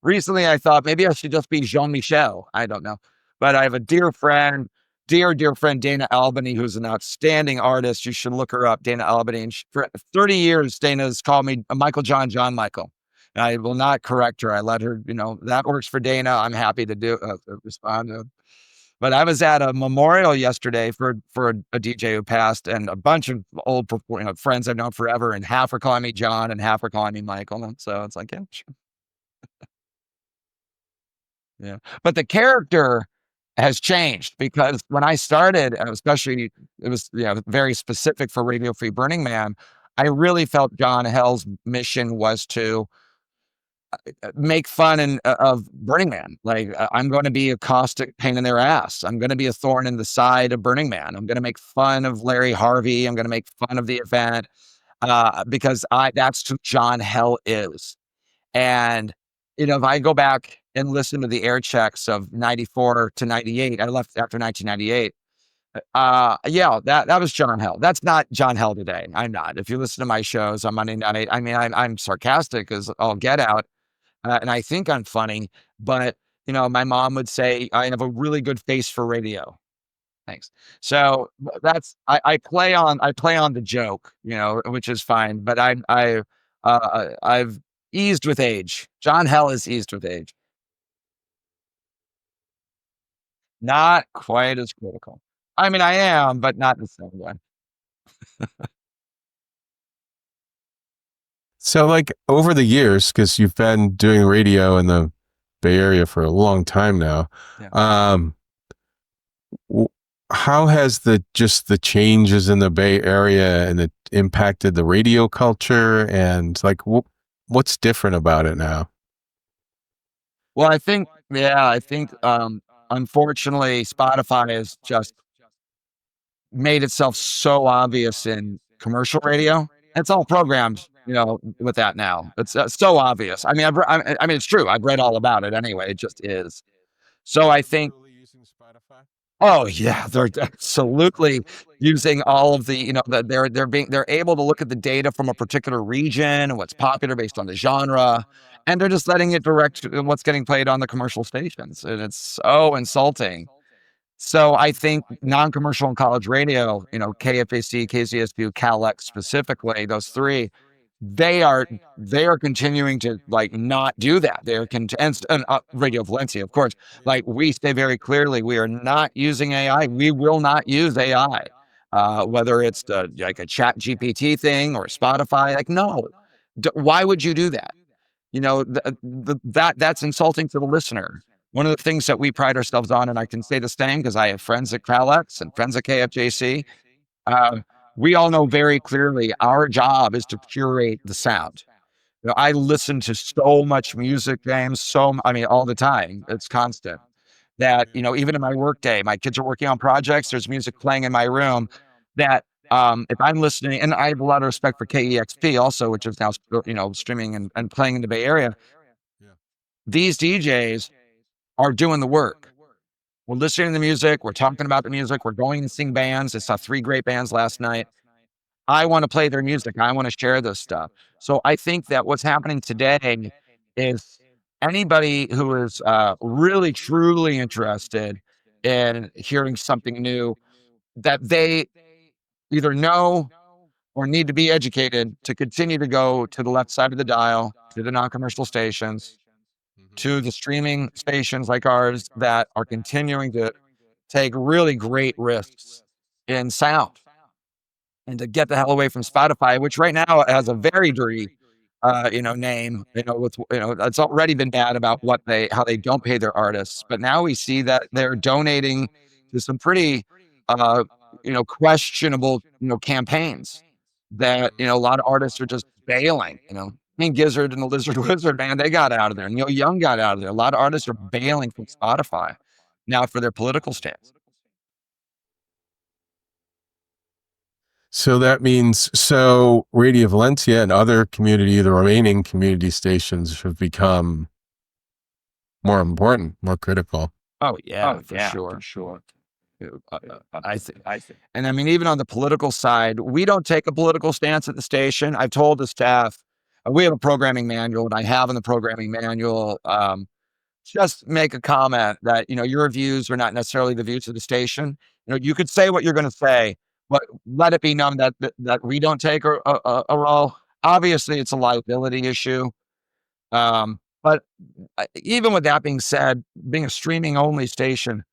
Recently, I thought maybe I should just be Jean Michel. I don't know. But I have a dear friend, dear friend, Dana Albany, who's an outstanding artist. You should look her up, Dana Albany. And for 30 years, Dana's called me Michael John Michael. And I will not correct her. I let her, that works for Dana. I'm happy to respond to. But I was at a memorial yesterday for a DJ who passed, and a bunch of old friends I've known forever, and half are calling me John and half are calling me Michael. And so it's like, yeah, sure. Yeah. But the character has changed because when I started, and especially it was very specific for Radio Free Burning Man, I really felt John Hell's mission was to make fun of Burning Man. Like, I'm going to be a caustic pain in their ass. I'm going to be a thorn in the side of Burning Man. I'm going to make fun of Larry Harvey. I'm going to make fun of the event because that's who John Hell is. And if I go back and listen to the air checks of 94 to 98, I left after 1998. Yeah, that was John Hell. That's not John Hell today. I'm not. If you listen to my shows on Monday night, I mean, I'm sarcastic as all get out. And I think I'm funny, but my mom would say I have a really good face for radio. Thanks. So I play on the joke, which is fine. But I've eased with age. John Hell is eased with age. Not quite as critical. I mean, I am, but not in the same way. So like over the years, because you've been doing radio in the Bay Area for a long time now, Yeah. how has the changes in the Bay Area and it impacted the radio culture, and like what's different about it now? Well, I think unfortunately Spotify has just made itself so obvious in commercial radio. It's all programmed. with that now. It's so obvious. I mean, it's true. I've read all about it anyway. It just is. So I think, oh yeah, they're absolutely using all of the, that they're able to look at the data from a particular region and what's popular based on the genre, and they're just letting it direct what's getting played on the commercial stations, and it's so insulting. So I think non-commercial and college radio, KFAC, KZSU, CalX specifically, those three, they are continuing to like not do that. And Radio Valencia, of course, like we say very clearly, we are not using AI. We will not use AI, whether it's like a Chat GPT thing or Spotify. Like, no, why would you do that? That's insulting to the listener. One of the things that we pride ourselves on, and I can say the same because I have friends at CalX and friends at KFJC, we all know very clearly our job is to curate the sound. I listen to so much music, James, all the time. It's constant. That, even in my work day, my kids are working on projects, there's music playing in my room that, if I'm listening, and I have a lot of respect for KEXP also, which is now, streaming and playing in the Bay Area. These DJs are doing the work. We're listening to the music. We're talking about the music. We're going to sing bands. I saw 3 great bands last night. I want to play their music. I want to share this stuff. So I think that what's happening today is anybody who is really, truly interested in hearing something new, that they either know or need to be educated to continue to go to the left side of the dial, to the non-commercial stations, to the streaming stations like ours that are continuing to take really great risks in sound, and to get the hell away from Spotify, which right now has a very dirty, name, it's already been bad about how they don't pay their artists. But now we see that they're donating to some pretty, questionable, campaigns that, a lot of artists are just bailing, King Gizzard and the Lizard Wizard, man, they got out of there. And Neil Young got out of there. A lot of artists are bailing from Spotify now for their political stance. So that means, Radio Valencia and the remaining community stations have become more important, more critical. Oh yeah, for sure. I think, and I mean, even on the political side, we don't take a political stance at the station. I've told the staff, we have a programming manual, and I have in the programming manual, just make a comment that, your views are not necessarily the views of the station. You could say what you're going to say, but let it be known that we don't take a role. Obviously, it's a liability issue. But even with that being said, being a streaming only station,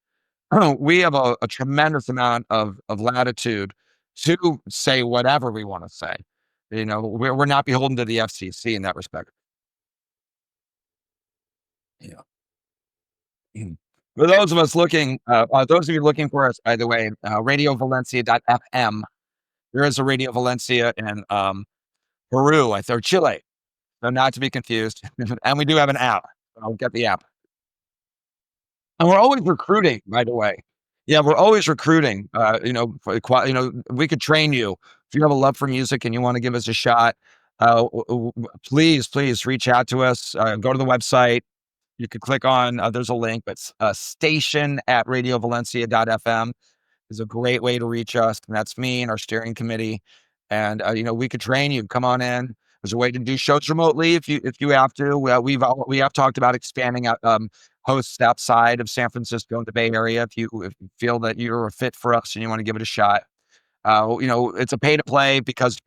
we have a tremendous amount of latitude to say whatever we want to say. We're not beholden to the FCC in that respect. Yeah. For those of us looking, those of you looking for us, by the way, radiovalencia.fm. There is a Radio Valencia in Peru, or Chile, so not to be confused. And we do have an app. I'll get the app. And we're always recruiting, by the way. Yeah, we're always recruiting. We could train you. If you have a love for music and you want to give us a shot, please reach out to us. Go to the website. You could click on, there's a link, but station@radiovalencia.fm is a great way to reach us. And that's me and our steering committee. And, we could train you. Come on in. There's a way to do shows remotely if you have to. We have talked about expanding out hosts outside of San Francisco and the Bay Area. If you feel that you're a fit for us and you want to give it a shot, it's a pay to play because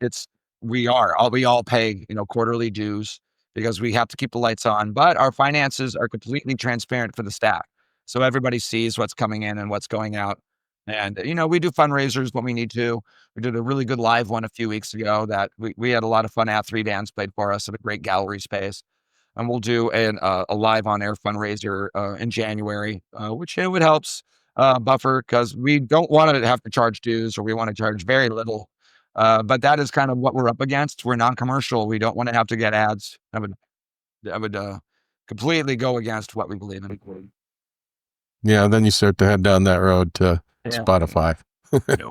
we all pay, quarterly dues because we have to keep the lights on, but our finances are completely transparent for the staff. So everybody sees what's coming in and what's going out. And, we do fundraisers when we need to. We did a really good live one a few weeks ago that we had a lot of fun at. 3 bands played for us at a great gallery space. And we'll do a live on air fundraiser in January, which it helps buffer because we don't want to have to charge dues, or we want to charge very little. But that is kind of what we're up against. We're non-commercial. We don't want to have to get ads. That would completely go against what we believe in. Yeah, then you start to head down that road to Spotify. No.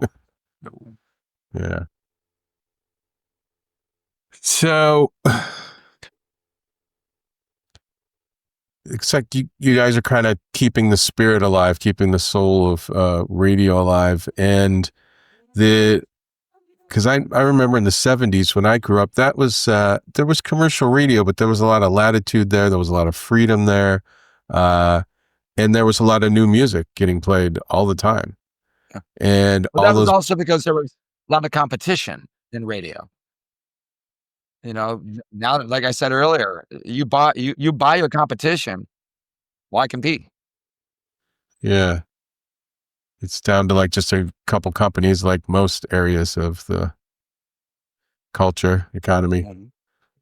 Yeah. So it's like you guys are kind of keeping the spirit alive, keeping the soul of radio alive. And because I remember in the 70s when I grew up, that was there was commercial radio, but there was a lot of latitude there. There was a lot of freedom there. And there was a lot of new music getting played all the time. Yeah. And But all that was those, also because there was a lot of competition in radio. Now, like I said earlier, you buy your competition. Why compete? yeah, it's down to like just a couple companies, like most areas of the culture economy.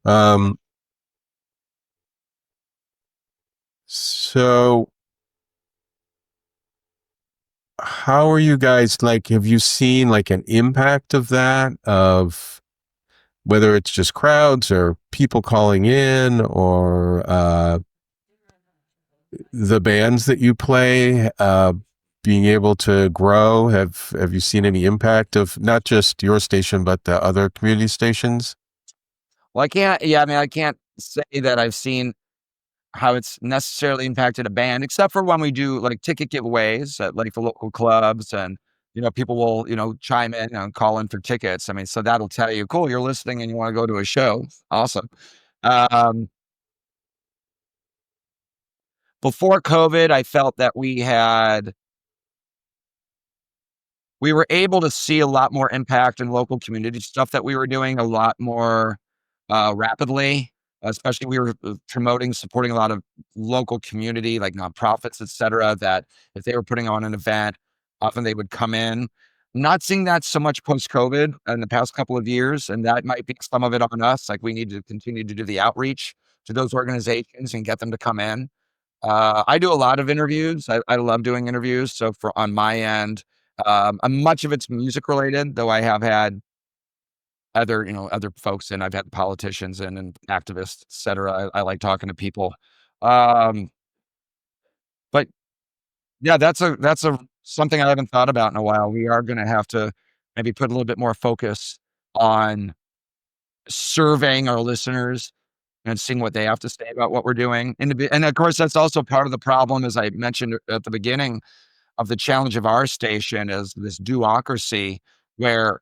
Um, so how are you guys, like, have you seen like an impact of that, of whether it's just crowds or people calling in, or the bands that you play being able to grow? Have you seen any impact of not just your station but the other community stations? Well, I can't. Yeah, I mean, I can't say that I've seen how it's necessarily impacted a band, except for when we do like ticket giveaways at like the local clubs, and people will chime in and call in for tickets. I mean, so that'll tell you, cool, you're listening and you want to go to a show. Awesome. Um, Before COVID, I felt that we were able to see a lot more impact in local community stuff that we were doing a lot more rapidly. Especially, we were promoting, supporting a lot of local community, like nonprofits, et cetera, that if they were putting on an event, often they would come in. I'm not seeing that so much post-COVID in the past couple of years, and that might be some of it on us. Like, we need to continue to do the outreach to those organizations and get them to come in. I do a lot of interviews. I love doing interviews. So on my end, much of it's music related, though I have had other folks in. I've had politicians and activists, et cetera. I like talking to people. Um, but yeah, that's something I haven't thought about in a while. We are going to have to maybe put a little bit more focus on surveying our listeners and seeing what they have to say about what we're doing. And of course, that's also part of the problem, as I mentioned at the beginning, of the challenge of our station, is this duocracy, where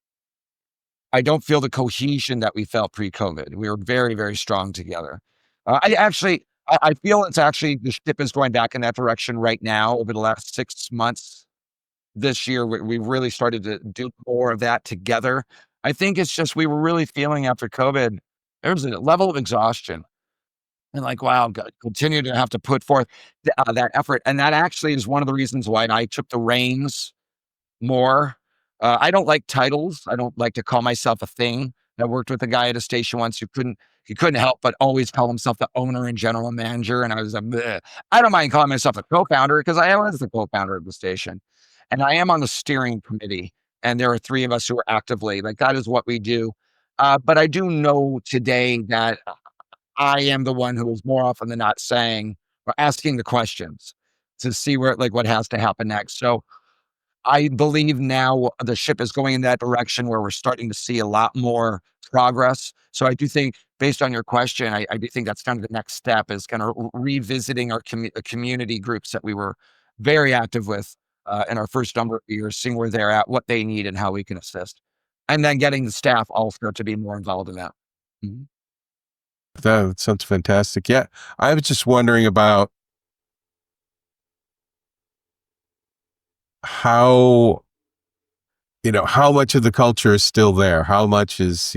I don't feel the cohesion that we felt pre-COVID. We were very, very strong together. I feel it's actually the ship is going back in that direction right now. Over the last 6 months, this year, we really started to do more of that together. I think it's just we were really feeling after COVID, there was a level of exhaustion. And like, wow, continue to have to put forth that effort. And that actually is one of the reasons why I took the reins more. I don't like titles. I don't like to call myself a thing. I worked with a guy at a station once who couldn't help but always call himself the owner and general manager. And I was like, bleh. I don't mind calling myself a co-founder, because I was the co-founder of the station. And I am on the steering committee. And there are three of us who are actively, like, that is what we do. But I do know today that I am the one who is more often than not saying or asking the questions to see what has to happen next. So I believe now the ship is going in that direction where we're starting to see a lot more progress. So I do think, based on your question, I do think that's kind of the next step, is kind of revisiting our community groups that we were very active with in our first number of years, seeing where they're at, what they need, and how we can assist. And then getting the staff also to be more involved in that. Mhm. That sounds fantastic. Yeah, I was just wondering about how how much of the culture is still there. How much is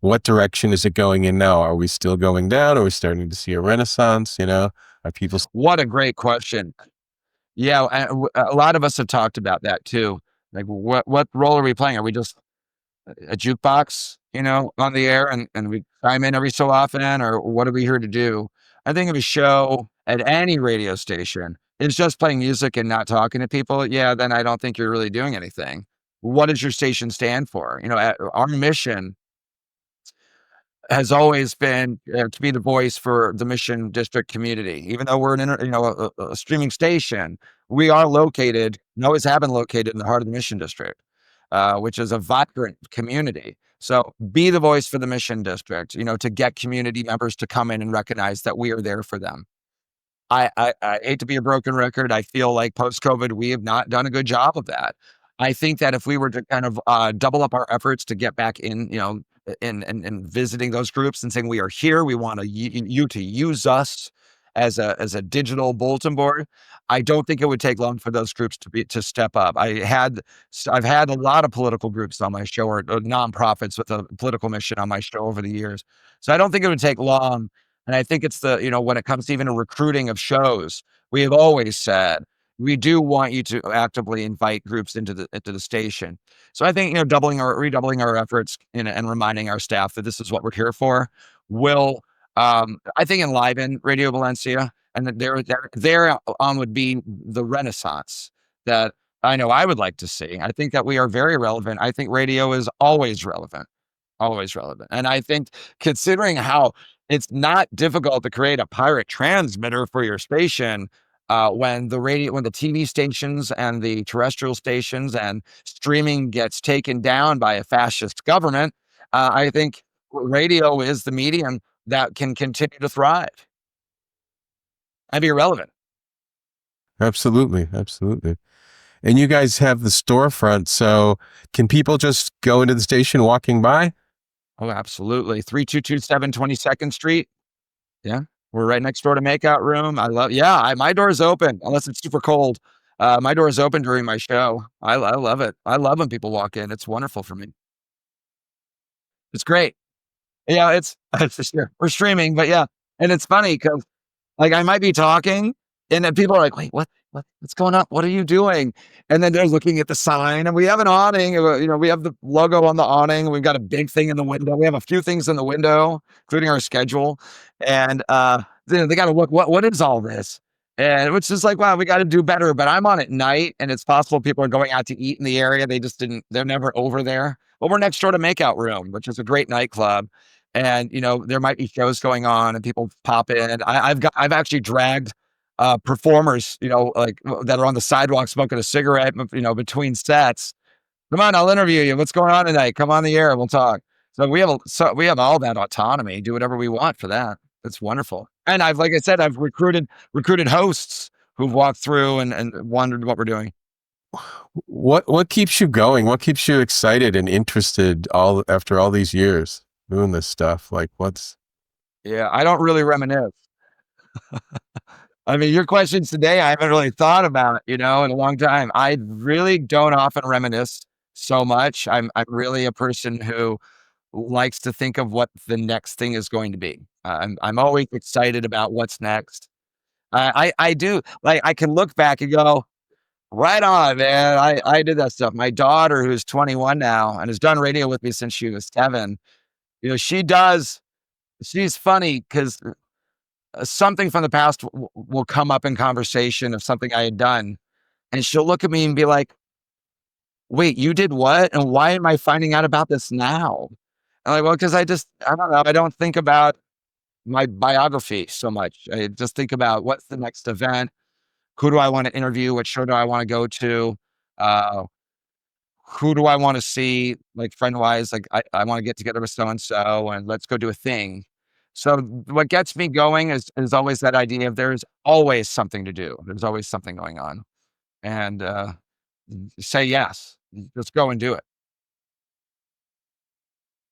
what direction is it going in now? Are we still going down? Are we starting to see a renaissance? Are people? What a great question. Yeah, a lot of us have talked about that too. Like, what role are we playing? Are we just a jukebox, on the air, and we chime in every so often, or what are we here to do? I think if a show at any radio station is just playing music and not talking to people, yeah, then I don't think you're really doing anything. What does your station stand for? Our mission has always been to be the voice for the Mission District community. Even though we're a streaming station, we are located, and always have been located, in the heart of the Mission District, which is a vibrant community. So be the voice for the mission district, to get community members to come in and recognize that we are there for them. I hate to be a broken record. I feel like post-COVID, we have not done a good job of that. I think that if we were to kind of double up our efforts to get back in, in visiting those groups and saying we are here, we want you to use us as a digital bulletin board. I don't think it would take long for those groups to step up. I've had a lot of political groups on my show, or nonprofits with a political mission on my show over the years. So I don't think it would take long. And I think it's when it comes to even a recruiting of shows, we have always said, we do want you to actively invite groups into the station. So I think, redoubling our efforts and reminding our staff that this is what we're here for will, I think, enliven Radio Valencia, and that there on would be the renaissance that I know I would like to see. I think that we are very relevant. I think radio is always relevant. Always relevant. And I think, considering how it's not difficult to create a pirate transmitter for your station, when the TV stations and the terrestrial stations and streaming gets taken down by a fascist government, I think radio is the medium that can continue to thrive and be relevant. Absolutely. Absolutely. And you guys have the storefront. So can people just go into the station walking by? Oh, absolutely. 3227 22nd Street. Yeah. We're right next door to Makeout Room. My door's open unless it's super cold. My door is open during my show. I love it. I love when people walk in. It's wonderful for me. It's great. Yeah, it's sure. We're streaming, but yeah. And it's funny because, like, I might be talking and then people are like, wait, what's going on? What are you doing? And then they're looking at the sign, and we have an awning. We have the logo on the awning. We've got a big thing in the window. We have a few things in the window, including our schedule. And they got to look, what is all this? And it's just like, wow, we got to do better. But I'm on at night, and it's possible people are going out to eat in the area. They're never over there. But we're next door to Makeout Room, which is a great nightclub. And, there might be shows going on and people pop in. I've actually dragged performers, like, that are on the sidewalk smoking a cigarette, between sets. Come on, I'll interview you. What's going on tonight? Come on the air. We'll talk. So we have all that autonomy, do whatever we want for that. It's wonderful. And like I said, I've recruited hosts who've walked through and wondered what we're doing. What keeps you going? What keeps you excited and interested after all these years doing this stuff? Like, Yeah, I don't really reminisce. I mean, your questions today, I haven't really thought about, in a long time. I really don't often reminisce so much. I'm really a person who likes to think of what the next thing is going to be. I'm always excited about what's next. I do, like, I can look back and go, right on, man. I did that stuff. My daughter, who's 21 now and has done radio with me since she was 7, she's funny because something from the past will come up in conversation of something I had done. And she'll look at me and be like, wait, you did what? And why am I finding out about this now? I'm like, well, because I don't know. I don't think about my biography so much. I just think about what's the next event? Who do I want to interview? What show do I want to go to? Who do I want to see? Like, friend-wise, like, I want to get together with so-and-so and let's go do a thing. So what gets me going is always that idea of there's always something to do. There's always something going on. And say yes. Just go and do it.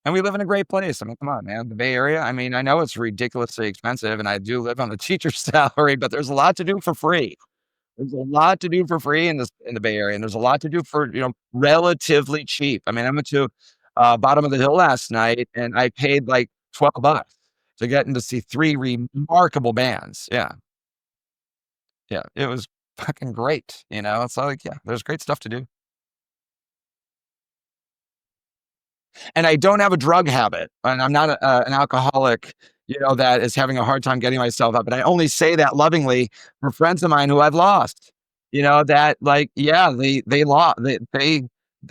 And we live in a great place. I mean, come on, man. The Bay Area. I mean, I know it's ridiculously expensive, and I do live on a teacher's salary, but there's a lot to do for free. There's a lot to do for free in the Bay Area, and there's a lot to do for, relatively cheap. I mean, I went to Bottom of the Hill last night, and I paid like $12 to get in to see 3 remarkable bands. Yeah. Yeah. It was fucking great. It's like, yeah, there's great stuff to do. And I don't have a drug habit, and I'm not an alcoholic, that is having a hard time getting myself up. And I only say that lovingly for friends of mine who I've lost, that, like, yeah, they lost, they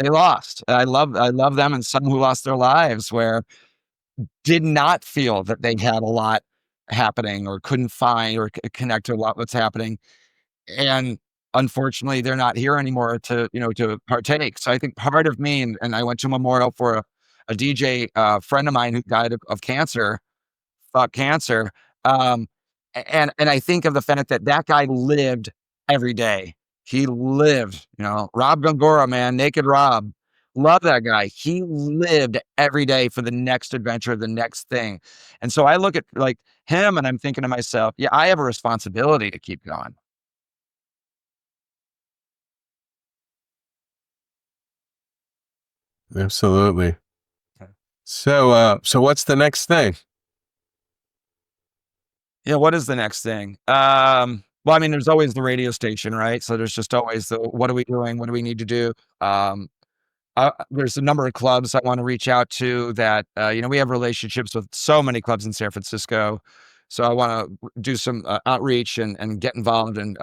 lost. I love them, and some who lost their lives where did not feel that they had a lot happening or couldn't find or connect to what's happening. And unfortunately, they're not here anymore to partake. So I think part of me, and I went to a memorial for a DJ friend of mine who died of cancer. Fuck cancer. Um, and I think of the fact that that guy lived every day. He lived, Rob Gongora, man, Naked Rob. Love that guy. He lived every day for the next adventure, the next thing. And so I look at like him and I'm thinking to myself, yeah, I have a responsibility to keep going. Absolutely. So what's the next thing? Yeah, what is the next thing? Well, I mean, there's always the radio station, right? So there's just always the what are we doing? What do we need to do? There's a number of clubs I want to reach out to that, we have relationships with so many clubs in San Francisco. So I want to do some outreach and get involved and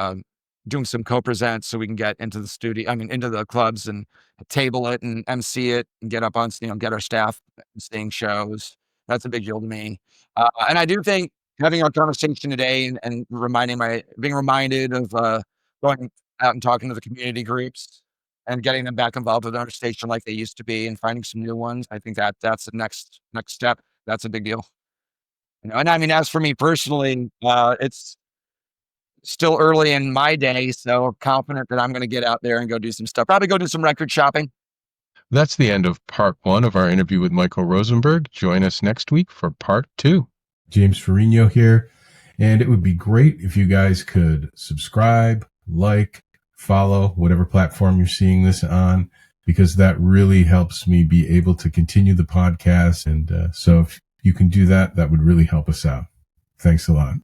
doing some co-presents so we can get into the studio, into the clubs and table it and MC it and get up on, get our staff seeing shows. That's a big deal to me. And I do think having our conversation today and being reminded of going out and talking to the community groups and getting them back involved with our station like they used to be and finding some new ones. I think that's the next step. That's a big deal. And I mean, as for me personally, it's still early in my day, so confident that I'm going to get out there and go do some stuff. Probably go do some record shopping. That's the end of part 1 of our interview with Michael Rosenberg. Join us next week for part 2. James Ferrigno here, and it would be great if you guys could subscribe, like, follow whatever platform you're seeing this on, because that really helps me be able to continue the podcast. And so if you can do that, that would really help us out. Thanks a lot.